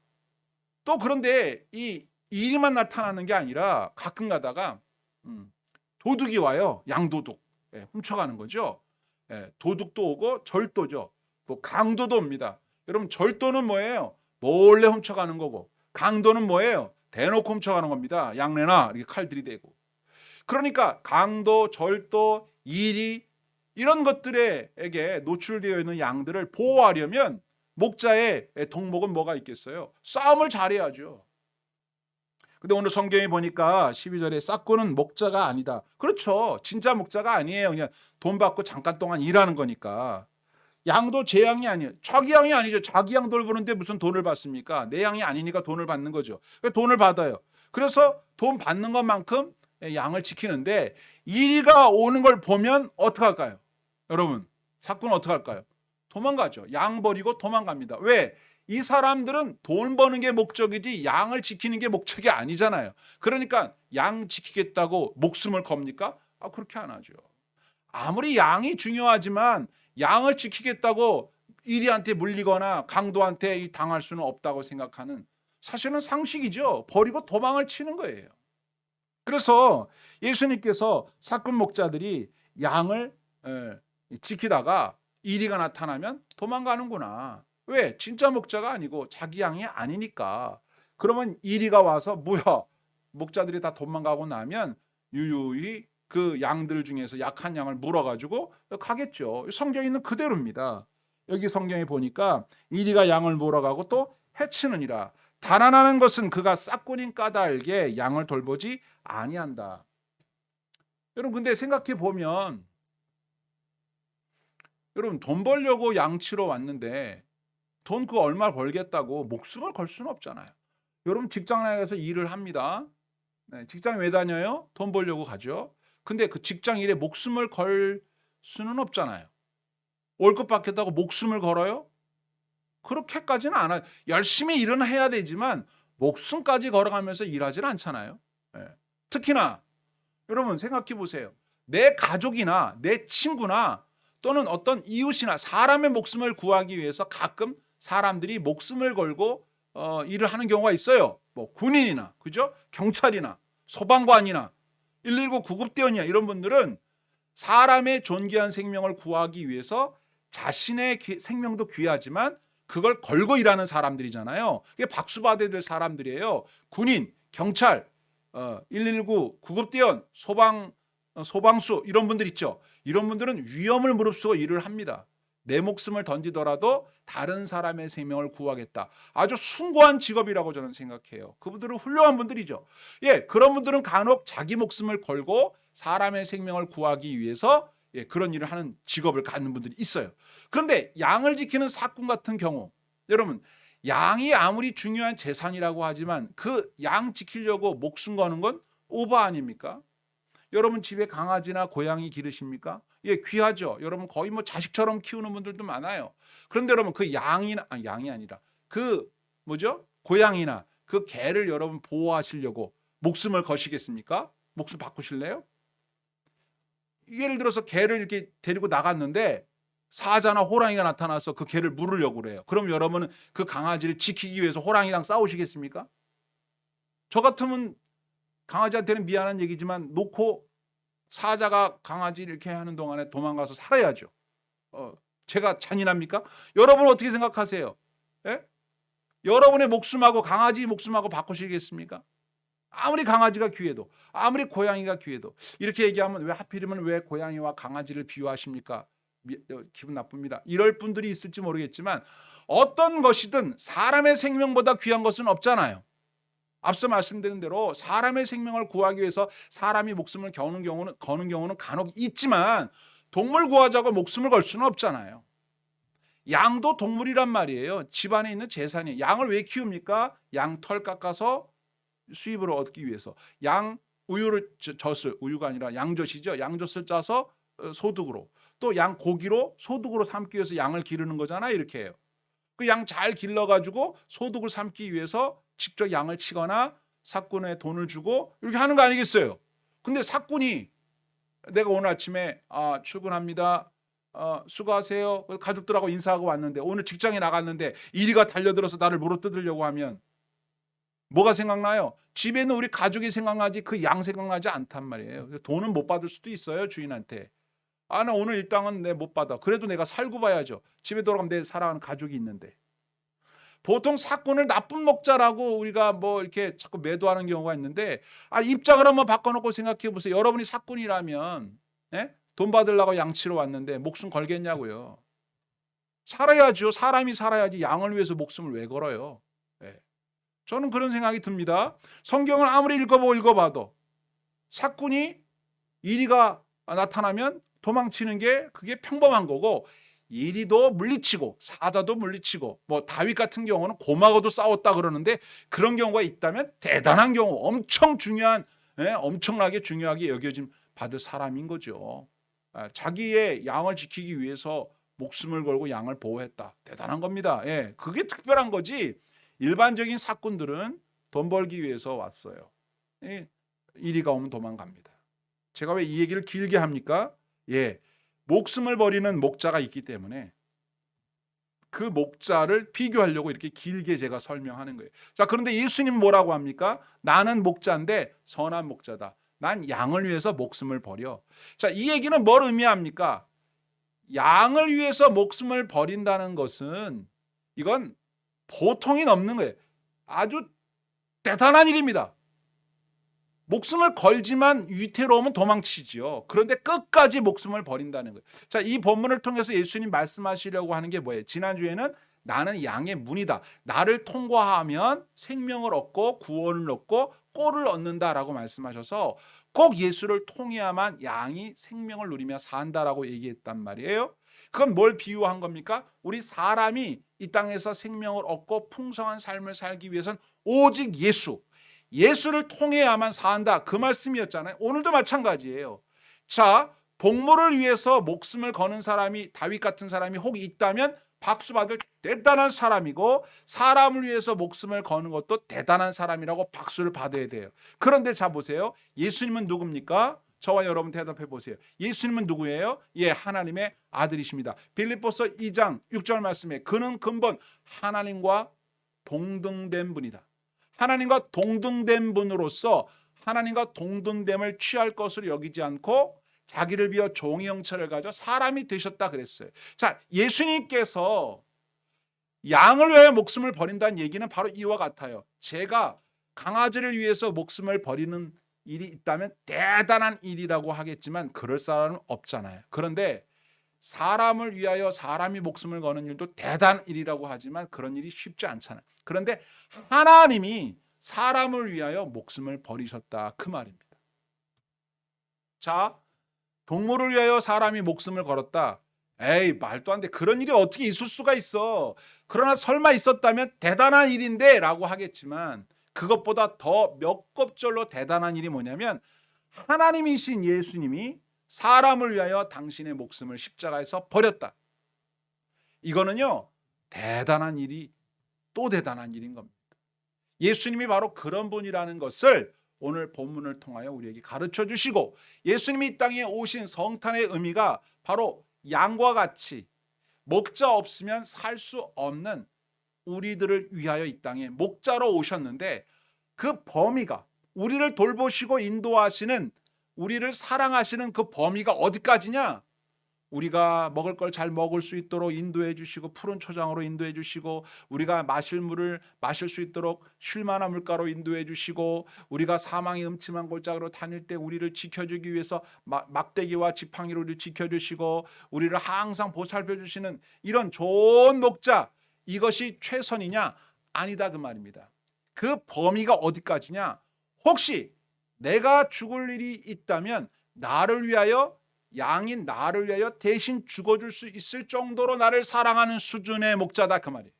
또 그런데 이 일이만 나타나는 게 아니라 가끔 가다가 도둑이 와요. 양도둑. 훔쳐가는 거죠. 도둑도 오고 절도죠. 또 강도도 옵니다. 여러분 절도는 뭐예요? 몰래 훔쳐가는 거고 강도는 뭐예요? 대놓고 훔쳐가는 겁니다. 양 내놔 이렇게 칼 들이대고. 그러니까 강도, 절도, 이리 이런 것들에게 노출되어 있는 양들을 보호하려면 목자의 덕목은 뭐가 있겠어요? 싸움을 잘해야죠. 근데 오늘 성경에 보니까 12절에 싹꾼은 목자가 아니다. 그렇죠. 진짜 목자가 아니에요. 그냥 돈 받고 잠깐 동안 일하는 거니까. 양도 제 양이 아니에요. 자기 양이 아니죠. 자기 양 돌보는데 무슨 돈을 받습니까? 내 양이 아니니까 돈을 받는 거죠. 돈을 받아요. 그래서 돈 받는 것만큼 양을 지키는데 이리가 오는 걸 보면 어떡할까요? 여러분, 삭꾼은 어떡할까요? 도망가죠. 양 버리고 도망갑니다. 왜? 이 사람들은 돈 버는 게 목적이지 양을 지키는 게 목적이 아니잖아요. 그러니까 양 지키겠다고 목숨을 겁니까? 그렇게 안 하죠. 아무리 양이 중요하지만 양을 지키겠다고 이리한테 물리거나 강도한테 당할 수는 없다고 생각하는 사실은 상식이죠. 버리고 도망을 치는 거예요. 그래서 예수님께서 삭꾼 목자들이 양을 지키다가 이리가 나타나면 도망가는구나. 왜? 진짜 목자가 아니고 자기 양이 아니니까. 그러면 이리가 와서 뭐야? 목자들이 다 도망가고 나면 유유히 그 양들 중에서 약한 양을 물어가지고 가겠죠. 성경에 있는 그대로입니다. 여기 성경에 보니까 이리가 양을 물어가고 또 해치느니라. 달아나는 것은 그가 싹꾼인 까닭에 양을 돌보지 아니한다. 여러분 근데 생각해 보면 여러분 돈 벌려고 양치러 왔는데 돈 그거 얼마 벌겠다고 목숨을 걸 수는 없잖아요. 여러분 직장 나가서 일을 합니다. 직장 왜 다녀요? 돈 벌려고 가죠. 근데 그 직장 일에 목숨을 걸 수는 없잖아요. 월급 받겠다고 목숨을 걸어요? 그렇게까지는 않아요. 열심히 일은 해야 되지만 목숨까지 걸어가면서 일하지는 않잖아요. 특히나 여러분 생각해 보세요. 내 가족이나 내 친구나 또는 어떤 이웃이나 사람의 목숨을 구하기 위해서 가끔 사람들이 목숨을 걸고 일을 하는 경우가 있어요. 뭐 군인이나 그죠? 경찰이나 소방관이나 119 구급대원이나 이런 분들은 사람의 존귀한 생명을 구하기 위해서 자신의 생명도 귀하지만 그걸 걸고 일하는 사람들이잖아요. 이게 박수 받아야 될 사람들이에요. 군인, 경찰, 119 구급대원, 소방수 이런 분들 있죠. 이런 분들은 위험을 무릅쓰고 일을 합니다. 내 목숨을 던지더라도 다른 사람의 생명을 구하겠다. 아주 숭고한 직업이라고 저는 생각해요. 그분들은 훌륭한 분들이죠. 그런 분들은 간혹 자기 목숨을 걸고 사람의 생명을 구하기 위해서 그런 일을 하는 직업을 갖는 분들이 있어요. 그런데 양을 지키는 삭꾼 같은 경우, 여러분 양이 아무리 중요한 재산이라고 하지만 그 양 지키려고 목숨 거는 건 오버 아닙니까? 여러분 집에 강아지나 고양이 기르십니까? 귀하죠. 여러분 거의 뭐 자식처럼 키우는 분들도 많아요. 그런데 여러분 그 양이 아니라 그 고양이나 그 개를 여러분 보호하시려고 목숨을 거시겠습니까? 목숨 바꾸실래요? 예를 들어서 개를 이렇게 데리고 나갔는데 사자나 호랑이가 나타나서 그 개를 물으려고 그래요. 그럼 여러분은 그 강아지를 지키기 위해서 호랑이랑 싸우시겠습니까? 저 같으면 강아지한테는 미안한 얘기지만 놓고 사자가 강아지 이렇게 하는 동안에 도망가서 살아야죠. 제가 잔인합니까? 여러분 어떻게 생각하세요? 예? 여러분의 목숨하고 강아지 목숨하고 바꾸시겠습니까? 아무리 강아지가 귀해도, 아무리 고양이가 귀해도. 이렇게 얘기하면 왜 하필이면 왜 고양이와 강아지를 비유하십니까? 기분 나쁩니다. 이럴 분들이 있을지 모르겠지만 어떤 것이든 사람의 생명보다 귀한 것은 없잖아요. 앞서 말씀드린 대로 사람의 생명을 구하기 위해서 사람이 목숨을 거는 경우는 간혹 있지만 동물 구하자고 목숨을 걸 수는 없잖아요. 양도 동물이란 말이에요. 집안에 있는 재산이에요. 양을 왜 키웁니까? 양 털 깎아서 수입을 얻기 위해서. 양 우유를 젖을, 우유가 아니라 양젖이죠. 양젖을 짜서 소득으로, 또 양 고기로 소득으로 삼기 위해서 양을 기르는 거잖아요. 이렇게 해요. 그 양 잘 길러가지고 소득을 삼기 위해서 직접 양을 치거나 사꾼에 돈을 주고 이렇게 하는 거 아니겠어요? 근데 사꾼이 내가 오늘 아침에 출근합니다. 수고하세요. 가족들하고 인사하고 왔는데 오늘 직장에 나갔는데 이리가 달려들어서 나를 물어뜯으려고 하면 뭐가 생각나요? 집에 있는 우리 가족이 생각나지 그 양 생각나지 않단 말이에요. 돈은 못 받을 수도 있어요. 주인한테. 나 오늘 일당은 내 못 받아. 그래도 내가 살고 봐야죠. 집에 돌아가면 내 사랑하는 가족이 있는데. 보통 사꾼을 나쁜 목자라고 우리가 뭐 이렇게 자꾸 매도하는 경우가 있는데 입장을 한번 바꿔놓고 생각해 보세요. 여러분이 사꾼이라면 돈 받으려고 양치러 왔는데 목숨 걸겠냐고요. 살아야죠. 사람이 살아야지 양을 위해서 목숨을 왜 걸어요. 저는 그런 생각이 듭니다. 성경을 아무리 읽어봐도 사꾼이 이리가 나타나면 도망치는 게 그게 평범한 거고 이리도 물리치고 사자도 물리치고 뭐 다윗 같은 경우는 곰하고도 싸웠다 그러는데 그런 경우가 있다면 대단한 경우 엄청 중요한 엄청나게 중요하게 여겨짐 받을 사람인 거죠. 자기의 양을 지키기 위해서 목숨을 걸고 양을 보호했다. 대단한 겁니다. 그게 특별한 거지. 일반적인 사꾼들은 돈 벌기 위해서 왔어요. 이리가 오면 도망갑니다. 제가 왜 이 얘기를 길게 합니까? 목숨을 버리는 목자가 있기 때문에 그 목자를 비교하려고 이렇게 길게 제가 설명하는 거예요. 자, 그런데 예수님 뭐라고 합니까? 나는 목자인데 선한 목자다. 난 양을 위해서 목숨을 버려. 자, 이 얘기는 뭘 의미합니까? 양을 위해서 목숨을 버린다는 것은 이건 보통이 넘는 거예요. 아주 대단한 일입니다. 목숨을 걸지만 위태로우면 도망치지요. 그런데 끝까지 목숨을 버린다는 거예요. 자, 이 본문을 통해서 예수님 말씀하시려고 하는 게 뭐예요? 지난주에는 나는 양의 문이다. 나를 통과하면 생명을 얻고 구원을 얻고 꼴을 얻는다라고 말씀하셔서 꼭 예수를 통해야만 양이 생명을 누리며 산다라고 얘기했단 말이에요. 그건 뭘 비유한 겁니까? 우리 사람이 이 땅에서 생명을 얻고 풍성한 삶을 살기 위해서는 오직 예수를 통해야만 산다. 그 말씀이었잖아요. 오늘도 마찬가지예요. 자, 동물을 위해서 목숨을 거는 사람이 다윗 같은 사람이 혹 있다면 박수 받을 대단한 사람이고 사람을 위해서 목숨을 거는 것도 대단한 사람이라고 박수를 받아야 돼요. 그런데 자 보세요. 예수님은 누굽니까? 저와 여러분 대답해 보세요. 예수님은 누구예요? 하나님의 아들이십니다. 빌립보서 2장 6절 말씀에 그는 근본 하나님과 동등된 분이다. 하나님과 동등된 분으로서 하나님과 동등됨을 취할 것으로 여기지 않고 자기를 비워 종의 형체를 가져 사람이 되셨다 그랬어요. 자, 예수님께서 양을 위하여 목숨을 버린다는 얘기는 바로 이와 같아요. 제가 강아지를 위해서 목숨을 버리는 일이 있다면 대단한 일이라고 하겠지만 그럴 사람은 없잖아요. 그런데 사람을 위하여 사람이 목숨을 거는 일도 대단한 일이라고 하지만 그런 일이 쉽지 않잖아요. 그런데 하나님이 사람을 위하여 목숨을 버리셨다 그 말입니다. 자, 동물을 위하여 사람이 목숨을 걸었다. 에이, 말도 안 돼. 그런 일이 어떻게 있을 수가 있어. 그러나 설마 있었다면 대단한 일인데 라고 하겠지만 그것보다 더 몇 곱절로 대단한 일이 뭐냐면 하나님이신 예수님이 사람을 위하여 당신의 목숨을 십자가에서 버렸다. 이거는요, 대단한 일이 또 대단한 일인 겁니다. 예수님이 바로 그런 분이라는 것을 오늘 본문을 통하여 우리에게 가르쳐 주시고 예수님이 이 땅에 오신 성탄의 의미가 바로 양과 같이 목자 없으면 살 수 없는 우리들을 위하여 이 땅에 목자로 오셨는데 그 범위가 우리를 돌보시고 인도하시는 우리를 사랑하시는 그 범위가 어디까지냐? 우리가 먹을 걸 잘 먹을 수 있도록 인도해 주시고 푸른 초장으로 인도해 주시고 우리가 마실 물을 마실 수 있도록 쉴 만한 물가로 인도해 주시고 우리가 사망의 음침한 골짜기로 다닐 때 우리를 지켜주기 위해서 막대기와 지팡이로 우리를 지켜주시고 우리를 항상 보살펴 주시는 이런 좋은 목자, 이것이 최선이냐? 아니다 그 말입니다. 그 범위가 어디까지냐? 혹시 내가 죽을 일이 있다면 나를 위하여, 양인 나를 위하여 대신 죽어줄 수 있을 정도로 나를 사랑하는 수준의 목자다 그 말이에요.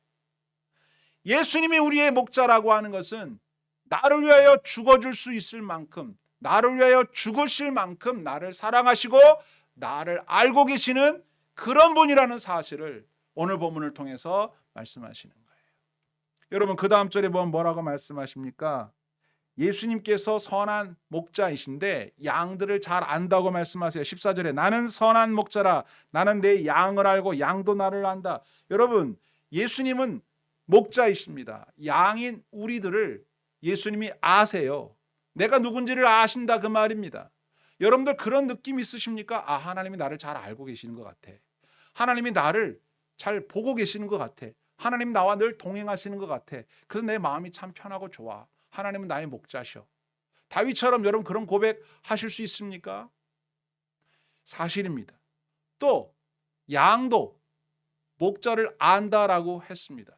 예수님이 우리의 목자라고 하는 것은 나를 위하여 죽어줄 수 있을 만큼, 나를 위하여 죽으실 만큼 나를 사랑하시고 나를 알고 계시는 그런 분이라는 사실을 오늘 본문을 통해서 말씀하시는 거예요. 여러분, 그 다음 절에 보면 뭐라고 말씀하십니까? 예수님께서 선한 목자이신데 양들을 잘 안다고 말씀하세요. 14절에 나는 선한 목자라, 나는 내 양을 알고 양도 나를 안다. 여러분, 예수님은 목자이십니다. 양인 우리들을 예수님이 아세요. 내가 누군지를 아신다 그 말입니다. 여러분들 그런 느낌 있으십니까? 아, 하나님이 나를 잘 알고 계시는 것 같아. 하나님이 나를 잘 보고 계시는 것 같아. 하나님 나와 늘 동행하시는 것 같아. 그래서 내 마음이 참 편하고 좋아. 하나님은 나의 목자셔. 다윗처럼 여러분 그런 고백하실 수 있습니까? 사실입니다. 또 양도 목자를 안다라고 했습니다.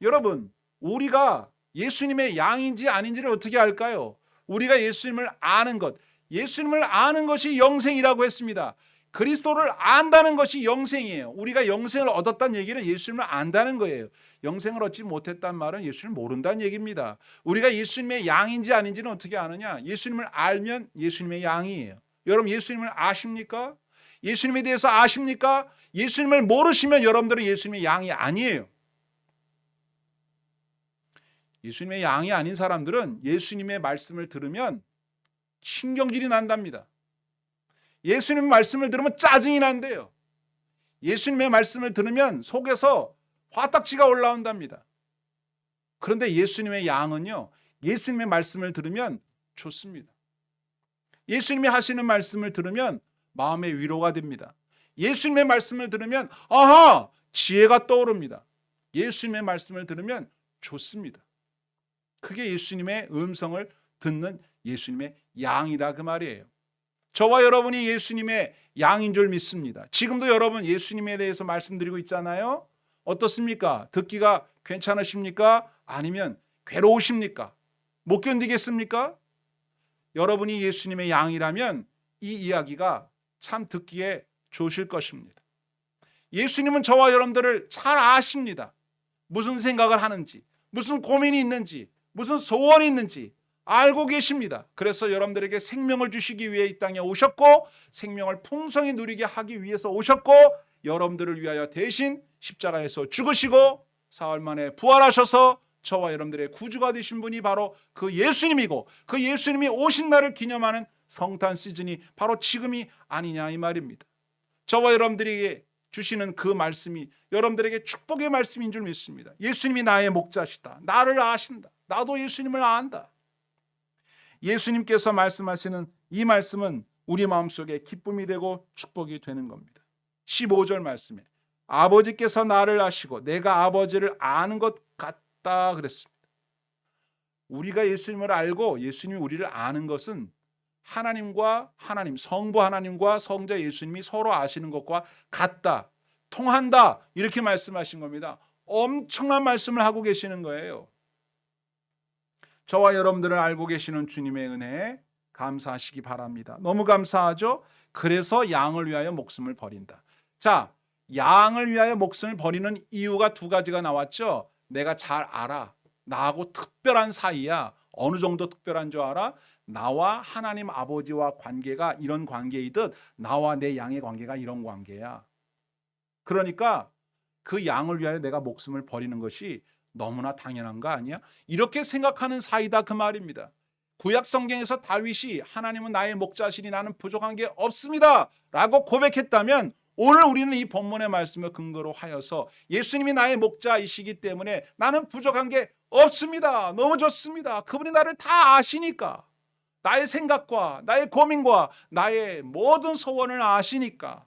여러분, 우리가 예수님의 양인지 아닌지를 어떻게 알까요? 우리가 예수님을 아는 것, 예수님을 아는 것이 영생이라고 했습니다. 그리스도를 안다는 것이 영생이에요. 우리가 영생을 얻었다는 얘기는 예수님을 안다는 거예요. 영생을 얻지 못했다는 말은 예수님을 모른다는 얘기입니다. 우리가 예수님의 양인지 아닌지는 어떻게 아느냐? 예수님을 알면 예수님의 양이에요. 여러분, 예수님을 아십니까? 예수님에 대해서 아십니까? 예수님을 모르시면 여러분들은 예수님의 양이 아니에요. 예수님의 양이 아닌 사람들은 예수님의 말씀을 들으면 신경질이 난답니다. 예수님의 말씀을 들으면 짜증이 난대요. 예수님의 말씀을 들으면 속에서 화딱지가 올라온답니다. 그런데 예수님의 양은요, 예수님의 말씀을 들으면 좋습니다. 예수님이 하시는 말씀을 들으면 마음의 위로가 됩니다. 예수님의 말씀을 들으면 아하, 지혜가 떠오릅니다. 예수님의 말씀을 들으면 좋습니다. 그게 예수님의 음성을 듣는 예수님의 양이다 그 말이에요. 저와 여러분이 예수님의 양인 줄 믿습니다. 지금도 여러분 예수님에 대해서 말씀드리고 있잖아요. 어떻습니까? 듣기가 괜찮으십니까? 아니면 괴로우십니까? 못 견디겠습니까? 여러분이 예수님의 양이라면 이 이야기가 참 듣기에 좋으실 것입니다. 예수님은 저와 여러분들을 잘 아십니다. 무슨 생각을 하는지, 무슨 고민이 있는지, 무슨 소원이 있는지 알고 계십니다. 그래서 여러분들에게 생명을 주시기 위해 이 땅에 오셨고 생명을 풍성히 누리게 하기 위해서 오셨고 여러분들을 위하여 대신 십자가에서 죽으시고 사흘 만에 부활하셔서 저와 여러분들의 구주가 되신 분이 바로 그 예수님이고 그 예수님이 오신 날을 기념하는 성탄 시즌이 바로 지금이 아니냐 이 말입니다. 저와 여러분들에게 주시는 그 말씀이 여러분들에게 축복의 말씀인 줄 믿습니다. 예수님이 나의 목자시다. 나를 아신다. 나도 예수님을 안다. 예수님께서 말씀하시는 이 말씀은 우리 마음속에 기쁨이 되고 축복이 되는 겁니다. 15절 말씀에 아버지께서 나를 아시고 내가 아버지를 아는 것 같다 그랬습니다. 우리가 예수님을 알고 예수님이 우리를 아는 것은 하나님과 하나님, 성부 하나님과 성자 예수님이 서로 아시는 것과 같다, 통한다 이렇게 말씀하신 겁니다. 엄청난 말씀을 하고 계시는 거예요. 저와 여러분들을 알고 계시는 주님의 은혜에 감사하시기 바랍니다. 너무 감사하죠? 그래서 양을 위하여 목숨을 버린다. 자, 양을 위하여 목숨을 버리는 이유가 두 가지가 나왔죠. 내가 잘 알아. 나하고 특별한 사이야. 어느 정도 특별한 줄 알아? 나와 하나님 아버지와 관계가 이런 관계이듯 나와 내 양의 관계가 이런 관계야. 그러니까 그 양을 위하여 내가 목숨을 버리는 것이 너무나 당연한 거 아니야? 이렇게 생각하는 사이다 그 말입니다. 구약 성경에서 다윗이 하나님은 나의 목자시니 나는 부족한 게 없습니다 라고 고백했다면 오늘 우리는 이 본문의 말씀을 근거로 하여서 예수님이 나의 목자이시기 때문에 나는 부족한 게 없습니다. 너무 좋습니다. 그분이 나를 다 아시니까 나의 생각과 나의 고민과 나의 모든 소원을 아시니까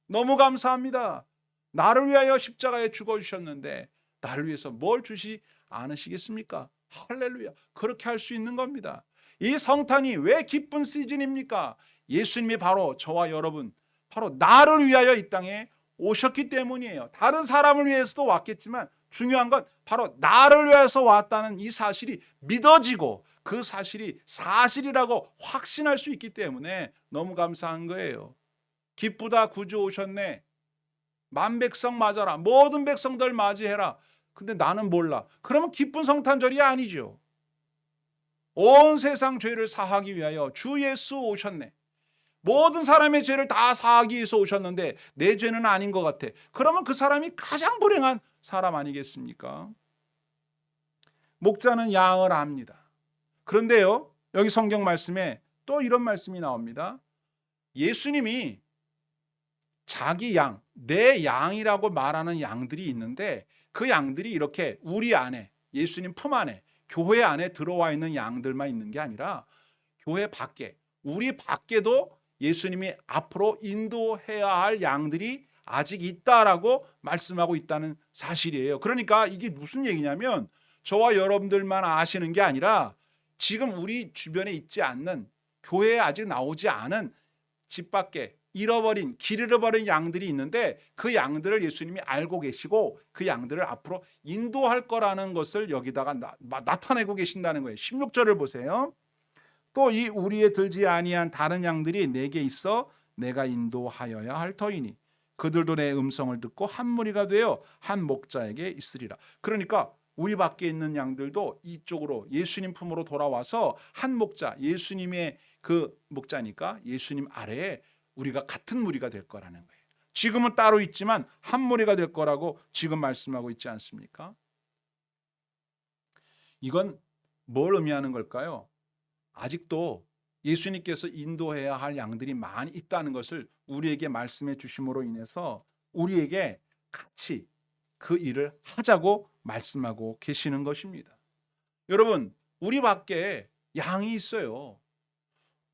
너무 감사합니다. 나를 위하여 십자가에 죽어주셨는데 나를 위해서 뭘 주시 않으시겠습니까? 할렐루야. 그렇게 할 수 있는 겁니다. 이 성탄이 왜 기쁜 시즌입니까? 예수님이 바로 저와 여러분, 바로 나를 위하여 이 땅에 오셨기 때문이에요. 다른 사람을 위해서도 왔겠지만 중요한 건 바로 나를 위해서 왔다는 이 사실이 믿어지고 그 사실이 사실이라고 확신할 수 있기 때문에 너무 감사한 거예요. 기쁘다 구주 오셨네. 만백성 맞아라. 모든 백성들 맞이해라. 근데 나는 몰라. 그러면 기쁜 성탄절이 아니죠. 온 세상 죄를 사하기 위하여 주 예수 오셨네. 모든 사람의 죄를 다 사하기 위해서 오셨는데 내 죄는 아닌 것 같아. 그러면 그 사람이 가장 불행한 사람 아니겠습니까? 목자는 양을 압니다. 그런데요, 여기 성경 말씀에 또 이런 말씀이 나옵니다. 예수님이 자기 양, 내 양이라고 말하는 양들이 있는데 그 양들이 이렇게 우리 안에, 예수님 품 안에, 교회 안에 들어와 있는 양들만 있는 게 아니라 교회 밖에, 우리 밖에도 예수님이 앞으로 인도해야 할 양들이 아직 있다라고 말씀하고 있다는 사실이에요. 그러니까 이게 무슨 얘기냐면 저와 여러분들만 아시는 게 아니라 지금 우리 주변에 있지 않는, 교회에 아직 나오지 않은 집 밖에 길 잃어버린 양들이 있는데 그 양들을 예수님이 알고 계시고 그 양들을 앞으로 인도할 거라는 것을 여기다가 나타내고 계신다는 거예요. 16절을 보세요. 또 이 우리에 들지 아니한 다른 양들이 내게 있어 내가 인도하여야 할 터이니 그들도 내 음성을 듣고 한 무리가 되어 한 목자에게 있으리라. 그러니까 우리 밖에 있는 양들도 이쪽으로 예수님 품으로 돌아와서 한 목자, 예수님의 그 목자니까 예수님 아래에 우리가 같은 무리가 될 거라는 거예요. 지금은 따로 있지만 한 무리가 될 거라고 지금 말씀하고 있지 않습니까? 이건 뭘 의미하는 걸까요? 아직도 예수님께서 인도해야 할 양들이 많이 있다는 것을 우리에게 말씀해 주심으로 인해서 우리에게 같이 그 일을 하자고 말씀하고 계시는 것입니다. 여러분, 우리 밖에 양이 있어요.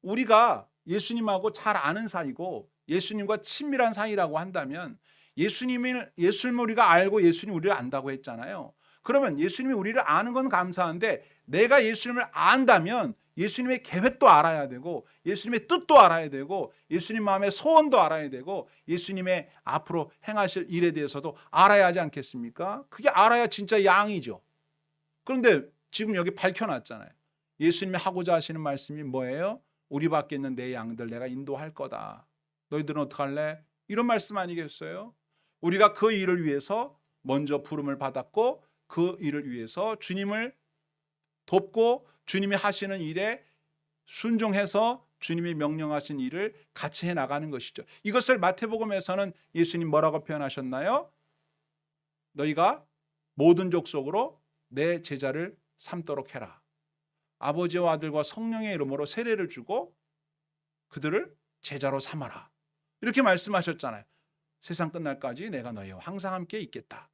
우리가 예수님하고 잘 아는 사이고 예수님과 친밀한 사이라고 한다면 예수님을 우리가 알고 예수님 우리를 안다고 했잖아요. 그러면 예수님이 우리를 아는 건 감사한데 내가 예수님을 안다면 예수님의 계획도 알아야 되고 예수님의 뜻도 알아야 되고 예수님 마음의 소원도 알아야 되고 예수님의 앞으로 행하실 일에 대해서도 알아야 하지 않겠습니까? 그게 알아야 진짜 양이죠. 그런데 지금 여기 밝혀놨잖아요. 예수님이 하고자 하시는 말씀이 뭐예요? 우리 밖에 있는 내 양들 내가 인도할 거다. 너희들은 어떡할래? 이런 말씀 아니겠어요? 우리가 그 일을 위해서 먼저 부름을 받았고 그 일을 위해서 주님을 돕고 주님이 하시는 일에 순종해서 주님이 명령하신 일을 같이 해나가는 것이죠. 이것을 마태복음에서는 예수님 뭐라고 표현하셨나요? 너희가 모든 족속으로 내 제자를 삼도록 해라. 아버지와 아들과 성령의 이름으로 세례를 주고 그들을 제자로 삼아라. 이렇게 말씀하셨잖아요. 세상 끝날까지 내가 너희와 항상 함께 있겠다.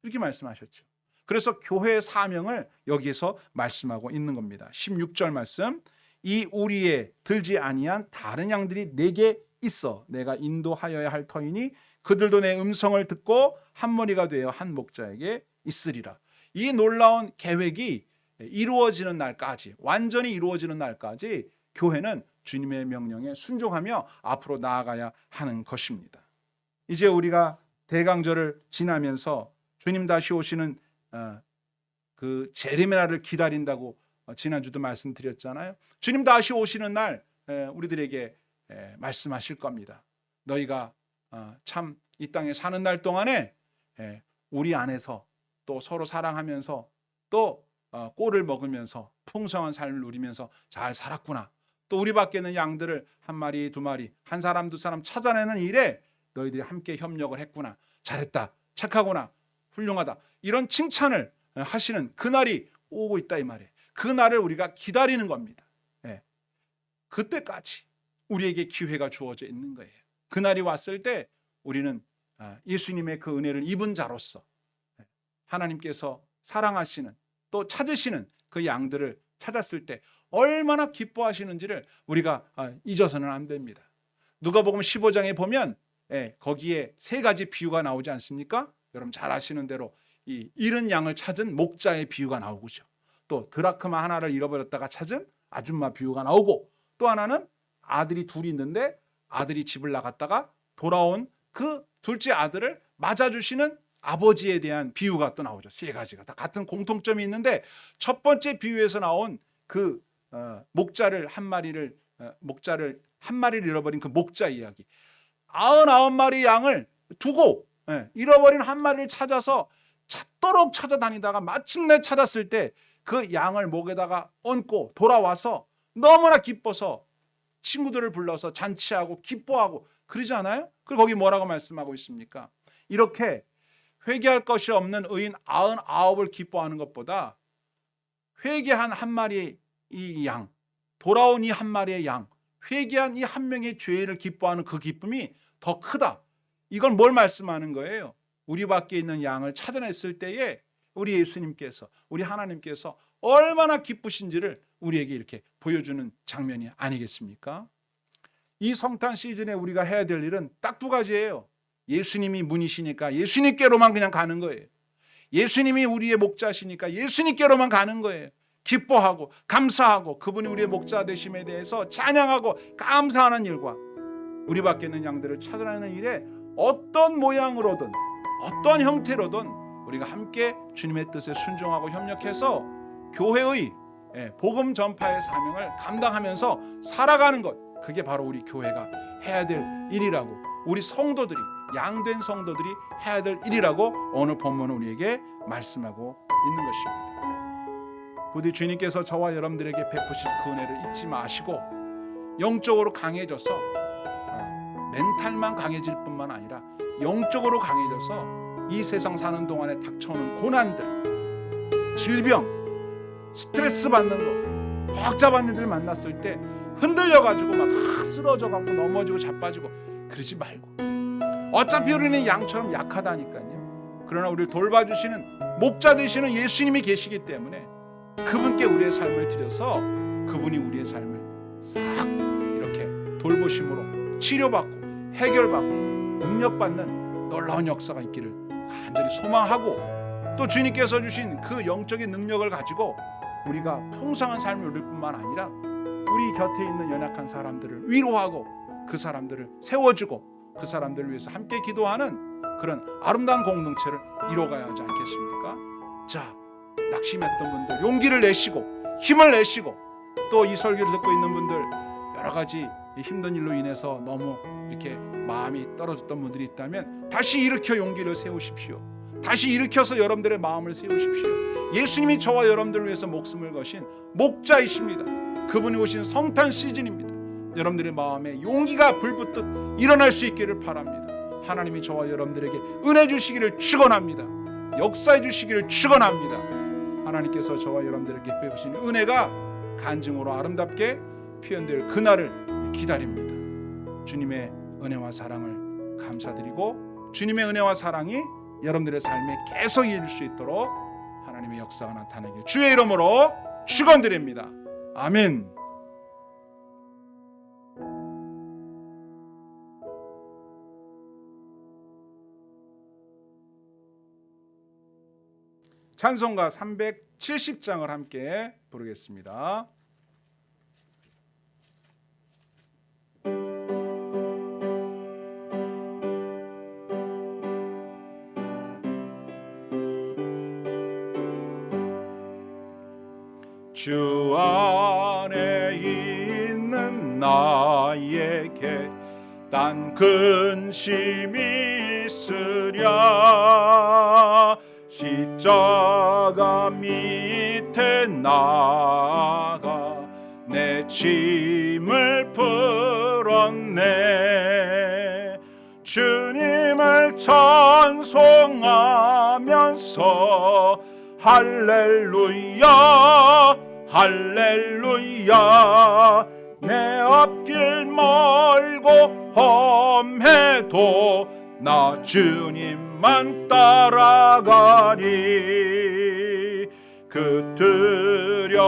이렇게 말씀하셨죠. 그래서 교회의 사명을 여기에서 말씀하고 있는 겁니다. 16절 말씀. 이 우리에 들지 아니한 다른 양들이 내게 있어 내가 인도하여야 할 터이니 그들도 내 음성을 듣고 한 머리가 되어 한 목자에게 있으리라. 이 놀라운 계획이 이루어지는 날까지, 완전히 이루어지는 날까지 교회는 주님의 명령에 순종하며 앞으로 나아가야 하는 것입니다. 이제 우리가 대강절을 지나면서 주님 다시 오시는 그 재림의 기다린다고 지난주도 말씀드렸잖아요. 주님 다시 오시는 날 우리들에게 말씀하실 겁니다. 너희가 참 이 땅에 사는 날 동안에 우리 안에서 또 서로 사랑하면서 또 꼴을 먹으면서 풍성한 삶을 누리면서 잘 살았구나. 또 우리 밖에 있는 양들을 한 마리 두 마리 한 사람 두 사람 찾아내는 일에 너희들이 함께 협력을 했구나. 잘했다. 착하구나. 훌륭하다. 이런 칭찬을 하시는 그날이 오고 있다 이 말이에요. 그 날을 우리가 기다리는 겁니다. 그때까지 우리에게 기회가 주어져 있는 거예요. 그날이 왔을 때 우리는 예수님의 그 은혜를 입은 자로서 하나님께서 사랑하시는 또 찾으시는 그 양들을 찾았을 때 얼마나 기뻐하시는지를 우리가 잊어서는 안 됩니다. 누가복음 15장에 보면 거기에 세 가지 비유가 나오지 않습니까? 여러분 잘 아시는 대로 이 잃은 양을 찾은 목자의 비유가 나오고죠. 또 드라크마 하나를 잃어버렸다가 찾은 아줌마 비유가 나오고, 또 하나는 아들이 둘이 있는데 아들이 집을 나갔다가 돌아온 그 둘째 아들을 맞아주시는 아버지에 대한 비유가 또 나오죠. 세 가지가 다 같은 공통점이 있는데, 첫 번째 비유에서 나온 그 목자를 한 마리를 잃어버린 그 목자 이야기, 99마리 양을 두고 잃어버린 한 마리를 찾아서 찾도록 찾아다니다가 마침내 찾았을 때 그 양을 목에다가 얹고 돌아와서 너무나 기뻐서 친구들을 불러서 잔치하고 기뻐하고 그러지 않아요? 그리고 거기 뭐라고 말씀하고 있습니까? 이렇게 회개할 것이 없는 의인 99을 기뻐하는 것보다 회개한 한 마리의 이 양, 돌아온 이 한 마리의 양, 회개한 이 한 명의 죄인을 기뻐하는 그 기쁨이 더 크다. 이건 뭘 말씀하는 거예요? 우리 밖에 있는 양을 찾아냈을 때에 우리 예수님께서, 우리 하나님께서 얼마나 기쁘신지를 우리에게 이렇게 보여주는 장면이 아니겠습니까? 이 성탄 시즌에 우리가 해야 될 일은 딱 두 가지예요. 예수님이 문이시니까 예수님께로만 그냥 가는 거예요. 예수님이 우리의 목자시니까 예수님께로만 가는 거예요. 기뻐하고 감사하고 그분이 우리의 목자 되심에 대해서 찬양하고 감사하는 일과, 우리 밖에 있는 양들을 찾아내는 일에 어떤 모양으로든 어떤 형태로든 우리가 함께 주님의 뜻에 순종하고 협력해서 교회의 복음 전파의 사명을 감당하면서 살아가는 것, 그게 바로 우리 교회가 해야 될 일이라고, 우리 성도들이, 양된 성도들이 해야 될 일이라고 오늘 본문은 우리에게 말씀하고 있는 것입니다. 부디 주님께서 저와 여러분들에게 베푸신 그 은혜를 잊지 마시고 영적으로 강해져서 멘탈만 강해질 뿐만 아니라 영적으로 강해져서 이 세상 사는 동안에 닥쳐오는 고난들, 질병, 스트레스 받는 거, 복잡한 일들 만났을 때 흔들려가지고 막 쓰러져가고 넘어지고 자빠지고 그러지 말고, 어차피 우리는 양처럼 약하다니까요. 그러나 우리를 돌봐주시는 목자 되시는 예수님이 계시기 때문에 그분께 우리의 삶을 드려서 그분이 우리의 삶을 싹 이렇게 돌보심으로 치료받고 해결받고 능력받는 놀라운 역사가 있기를 간절히 소망하고, 또 주님께서 주신 그 영적인 능력을 가지고 우리가 풍성한 삶을 누릴 뿐만 아니라 우리 곁에 있는 연약한 사람들을 위로하고 그 사람들을 세워주고 그 사람들을 위해서 함께 기도하는 그런 아름다운 공동체를 이뤄가야 하지 않겠습니까? 자, 낙심했던 분들 용기를 내시고 힘을 내시고, 또 이 설교를 듣고 있는 분들 여러 가지 힘든 일로 인해서 너무 이렇게 마음이 떨어졌던 분들이 있다면 다시 일으켜 용기를 세우십시오. 다시 일으켜서 여러분들의 마음을 세우십시오. 예수님이 저와 여러분들을 위해서 목숨을 거신 목자이십니다. 그분이 오신 성탄 시즌입니다. 여러분들의 마음에 용기가 불붙듯 일어날 수 있기를 바랍니다. 하나님이 저와 여러분들에게 은혜 주시기를 축원합니다. 역사해 주시기를 축원합니다. 하나님께서 저와 여러분들에게 베푸신 은혜가 간증으로 아름답게 표현될 그날을 기다립니다. 주님의 은혜와 사랑을 감사드리고 주님의 은혜와 사랑이 여러분들의 삶에 계속 이어질 수 있도록 하나님의 역사가 나타나길 주의 이름으로 축원드립니다. 아멘. 찬송가 370장을 함께 부르겠습니다. 주 안에 있는 나에게 단 근심이 있으랴. 십자가 밑에 나가 내 짐을 풀었네. 주님을 찬송하면서 할렐루야 할렐루야. 내 앞길 멀고 험해도 나 주님만 따라가리. 그 두려움이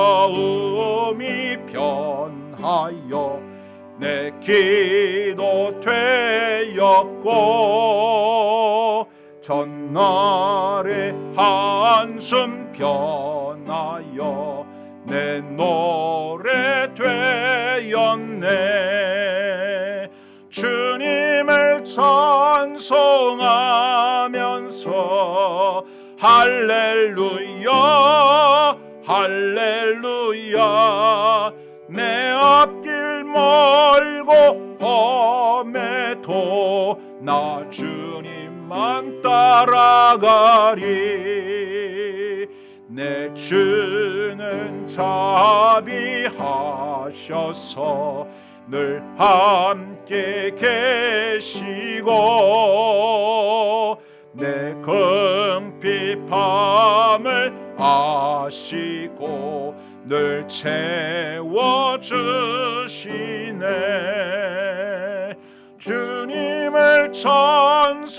변하여 내 기도 되었고 전날의 한숨 변하여 내 노래 되었네. 주님을 찬송하면서 할렐루야 할렐루야 내 앞길 멀고 험해도 나 주님만 따라가리. 내 주는 자비하셔서 늘 함께 계시고 내 궁핍함을 아시고 늘 채워주시네. 주님을 찬송하면서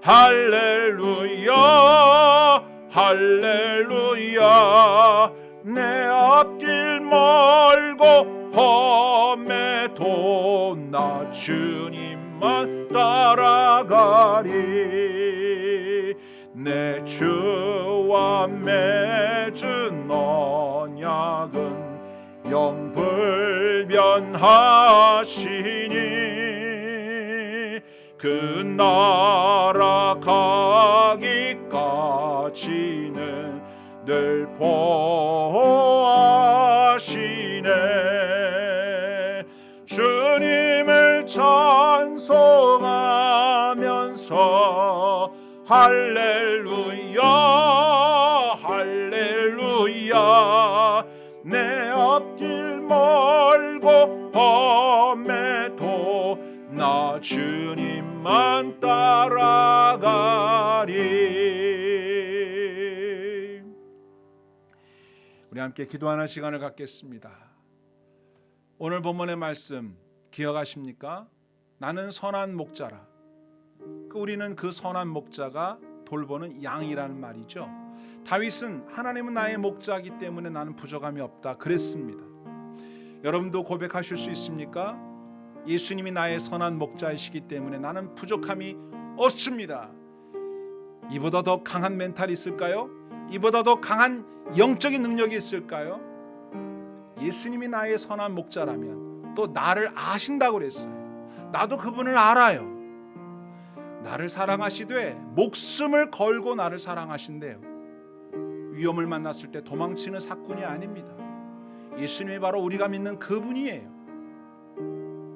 할렐루야 할렐루야 내 앞길 멀고 험해도 나 주님만 따라가리. 내 주와 맺은 언약은 영불변하시니 그 나라 가기까지는 늘 보호하시네. 주님을 찬송하면서 할렐루야 할렐루야 내 앞길 멀고 험해도 나 주님만 따라가리. 우리 함께 기도하는 시간을 갖겠습니다. 오늘 본문의 말씀 기억하십니까? 나는 선한 목자라. 우리는 그 선한 목자가 돌보는 양이라는 말이죠. 다윗은 하나님은 나의 목자이기 때문에 나는 부족함이 없다 그랬습니다. 여러분도 고백하실 수 있습니까? 예수님이 나의 선한 목자이시기 때문에 나는 부족함이 없습니다. 이보다 더 강한 멘탈이 있을까요? 이보다 더 강한 영적인 능력이 있을까요? 예수님이 나의 선한 목자라면 또 나를 아신다고 그랬어요. 나도 그분을 알아요. 나를 사랑하시되 목숨을 걸고 나를 사랑하신대요. 위험을 만났을 때 도망치는 사꾼이 아닙니다. 예수님이 바로 우리가 믿는 그분이에요.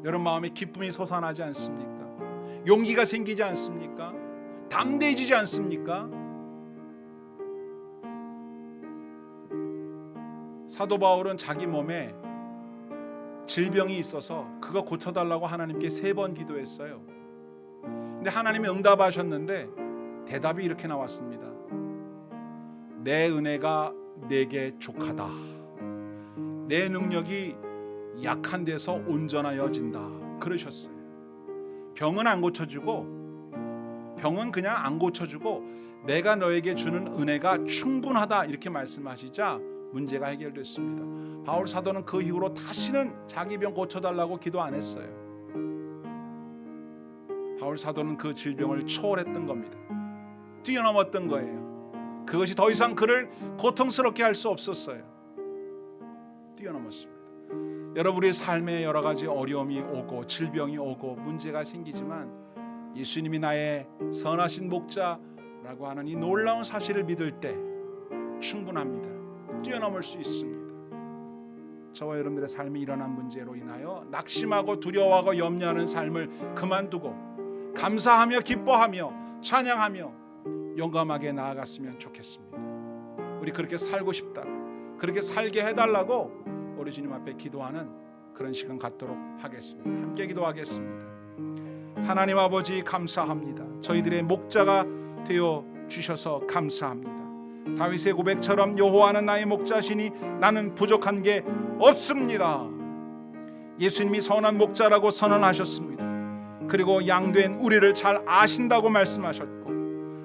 여러분 마음에 기쁨이 솟아나지 않습니까? 용기가 생기지 않습니까? 담대해지지 않습니까? 사도 바울은 자기 몸에 질병이 있어서 그거 고쳐달라고 하나님께 3번 기도했어요. 근데 하나님이 응답하셨는데 대답이 이렇게 나왔습니다. 내 은혜가 내게 족하다. 내 능력이 약한 데서 온전하여진다 그러셨어요. 병은 안 고쳐주고 병은 그냥 안 고쳐주고 내가 너에게 주는 은혜가 충분하다 이렇게 말씀하시자 문제가 해결됐습니다. 바울 사도는 그 이후로 다시는 자기 병 고쳐달라고 기도 안 했어요. 바울 사도는 그 질병을 초월했던 겁니다. 뛰어넘었던 거예요. 그것이 더 이상 그를 고통스럽게 할 수 없었어요. 뛰어넘었습니다. 여러분의 삶에 여러 가지 어려움이 오고 질병이 오고 문제가 생기지만 예수님이 나의 선하신 목자라고 하는 이 놀라운 사실을 믿을 때 충분합니다. 뛰어넘을 수 있습니다. 저와 여러분들의 삶이 일어난 문제로 인하여 낙심하고 두려워하고 염려하는 삶을 그만두고 감사하며 기뻐하며 찬양하며 용감하게 나아갔으면 좋겠습니다. 우리 그렇게 살고 싶다, 그렇게 살게 해달라고 우리 주님 앞에 기도하는 그런 시간 갖도록 하겠습니다. 함께 기도하겠습니다. 하나님 아버지 감사합니다. 저희들의 목자가 되어 주셔서 감사합니다. 다윗의 고백처럼 여호와는 나의 목자시니 나는 부족한 게 없습니다. 예수님이 선한 목자라고 선언하셨습니다. 그리고 양된 우리를 잘 아신다고 말씀하셨고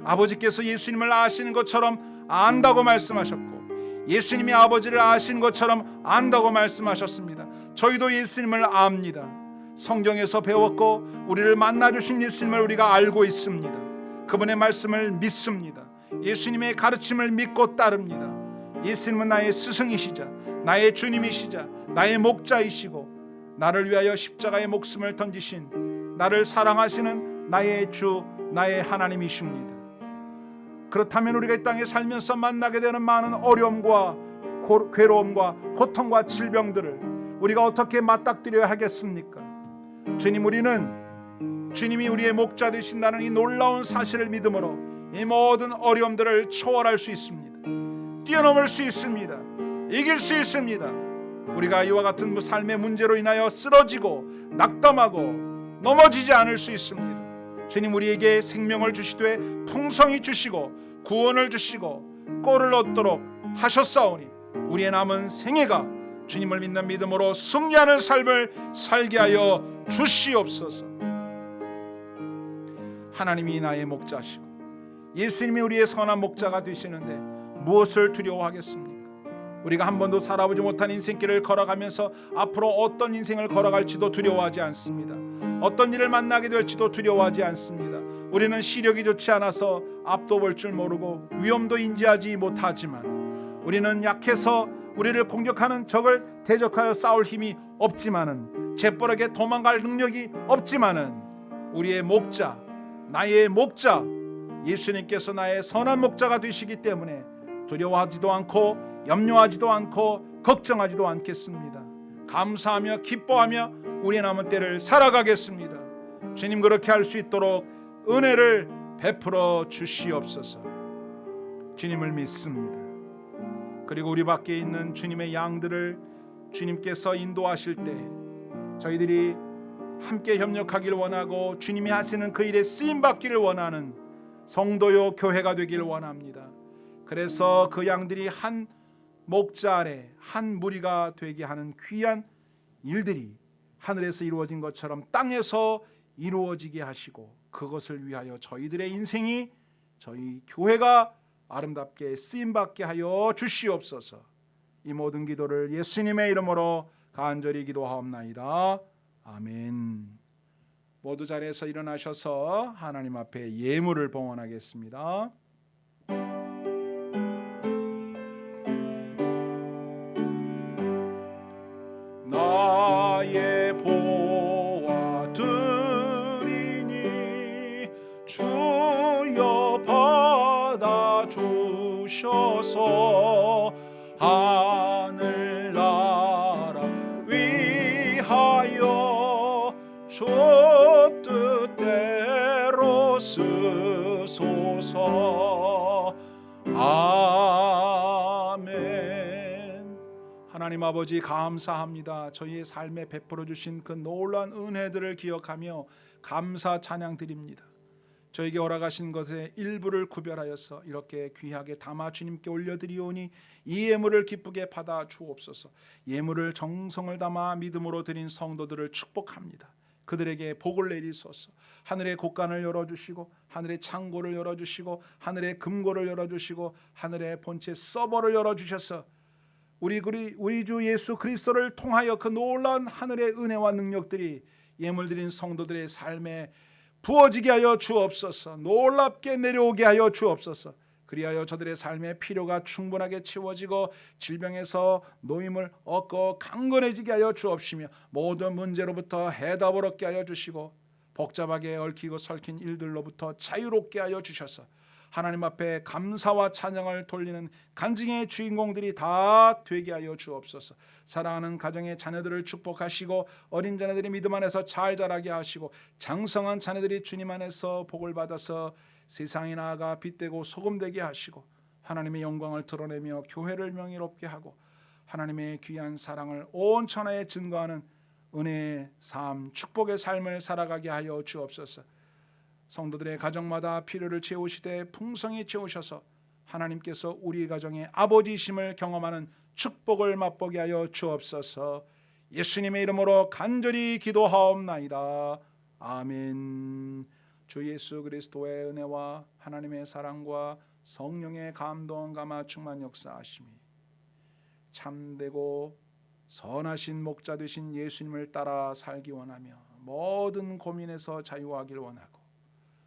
아버지께서 예수님을 아시는 것처럼 안다고 말씀하셨고 예수님이 아버지를 아신 것처럼 안다고 말씀하셨습니다. 저희도 예수님을 압니다. 성경에서 배웠고 우리를 만나주신 예수님을 우리가 알고 있습니다. 그분의 말씀을 믿습니다. 예수님의 가르침을 믿고 따릅니다. 예수님은 나의 스승이시자 나의 주님이시자 나의 목자이시고 나를 위하여 십자가의 목숨을 던지신 나를 사랑하시는 나의 주 나의 하나님이십니다. 그렇다면 우리가 이 땅에 살면서 만나게 되는 많은 어려움과 괴로움과 고통과 질병들을 우리가 어떻게 맞닥뜨려야 하겠습니까? 주님이 우리의 목자 되신다는 이 놀라운 사실을 믿음으로 이 모든 어려움들을 초월할 수 있습니다. 뛰어넘을 수 있습니다. 이길 수 있습니다. 우리가 이와 같은 삶의 문제로 인하여 쓰러지고 낙담하고 넘어지지 않을 수 있습니다. 주님 우리에게 생명을 주시되 풍성히 주시고 구원을 주시고 꼴을 얻도록 하셨사오니 우리의 남은 생애가 주님을 믿는 믿음으로 승리하는 삶을 살게 하여 주시옵소서. 하나님이 나의 목자시고 예수님이 우리의 선한 목자가 되시는데 무엇을 두려워하겠습니까? 우리가 한 번도 살아보지 못한 인생길을 걸어가면서 앞으로 어떤 인생을 걸어갈지도 두려워하지 않습니다. 어떤 일을 만나게 될지도 두려워하지 않습니다. 우리는 시력이 좋지 않아서 앞도 볼 줄 모르고 위험도 인지하지 못하지만 우리는 약해서 우리를 공격하는 적을 대적하여 싸울 힘이 없지만은 재빠르게 도망갈 능력이 없지만은 우리의 목자 나의 목자 예수님께서 나의 선한 목자가 되시기 때문에 두려워하지도 않고 염려하지도 않고 걱정하지도 않겠습니다. 감사하며 기뻐하며 우리의 남은 때를 살아가겠습니다. 주님 그렇게 할 수 있도록 은혜를 베풀어 주시옵소서. 주님을 믿습니다. 그리고 우리 밖에 있는 주님의 양들을 주님께서 인도하실 때 저희들이 함께 협력하기를 원하고 주님이 하시는 그 일에 쓰임받기를 원하는 성도요 교회가 되기를 원합니다. 그래서 그 양들이 한 목자 아래 한 무리가 되게 하는 귀한 일들이 하늘에서 이루어진 것처럼 땅에서 이루어지게 하시고 그것을 위하여 저희들의 인생이 저희 교회가 아름답게 쓰임받게 하여 주시옵소서. 이 모든 기도를 예수님의 이름으로 간절히 기도하옵나이다. 아멘. 모두 자리에서 일어나셔서 하나님 앞에 예물을 봉헌하겠습니다. 나의 보화 드리니 주여 받아 주셔서 하늘나라 위하여 주 뜻대로 쓰소서. 아멘. 하나님 아버지 감사합니다. 저희의 삶에 베풀어 주신 그 놀라운 은혜들을 기억하며 감사 찬양 드립니다. 저에게 허락하신 것의 일부를 구별하여서 이렇게 귀하게 담아 주님께 올려드리오니 이 예물을 기쁘게 받아 주옵소서. 예물을 정성을 담아 믿음으로 드린 성도들을 축복합니다. 그들에게 복을 내리소서. 하늘의 곳간을 열어주시고 하늘의 창고를 열어주시고 하늘의 금고를 열어주시고 하늘의 본체 서버를 열어주셔서 우리 주 예수 그리스도를 통하여 그 놀라운 하늘의 은혜와 능력들이 예물 드린 성도들의 삶에 부어지게 하여 주옵소서. 놀랍게 내려오게 하여 주옵소서. 그리하여 저들의 삶의 필요가 충분하게 채워지고 질병에서 노임을 얻고 강건해지게 하여 주옵시며 모든 문제로부터 해답을 얻게 하여 주시고 복잡하게 얽히고 설킨 일들로부터 자유롭게 하여 주셔서 하나님 앞에 감사와 찬양을 돌리는 간증의 주인공들이 다 되게 하여 주옵소서. 사랑하는 가정의 자녀들을 축복하시고 어린 자녀들이 믿음 안에서 잘 자라게 하시고 장성한 자녀들이 주님 안에서 복을 받아서 세상에 나아가 빛되고 소금되게 하시고 하나님의 영광을 드러내며 교회를 명예롭게 하고 하나님의 귀한 사랑을 온 천하에 증거하는 은혜의 삶, 축복의 삶을 살아가게 하여 주옵소서. 성도들의 가정마다 필요를 채우시되 풍성히 채우셔서 하나님께서 우리 가정의 아버지심을 경험하는 축복을 맛보게 하여 주옵소서. 예수님의 이름으로 간절히 기도하옵나이다. 아멘. 주 예수 그리스도의 은혜와 하나님의 사랑과 성령의 감동 감화 충만 역사하심이 참되고 선하신 목자 되신 예수님을 따라 살기 원하며 모든 고민에서 자유하기를 원하고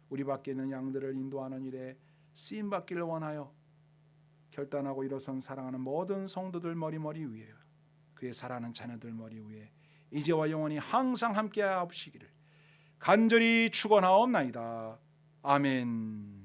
우리 밖에 있는 양들을 인도하는 일에 쓰임 받기를 원하여 결단하고 일어선 사랑하는 모든 성도들 머리 위에 그의 사랑하는 자녀들 머리 위에 이제와 영원히 항상 함께하옵시기를 간절히 축원하옵나이다. 아멘.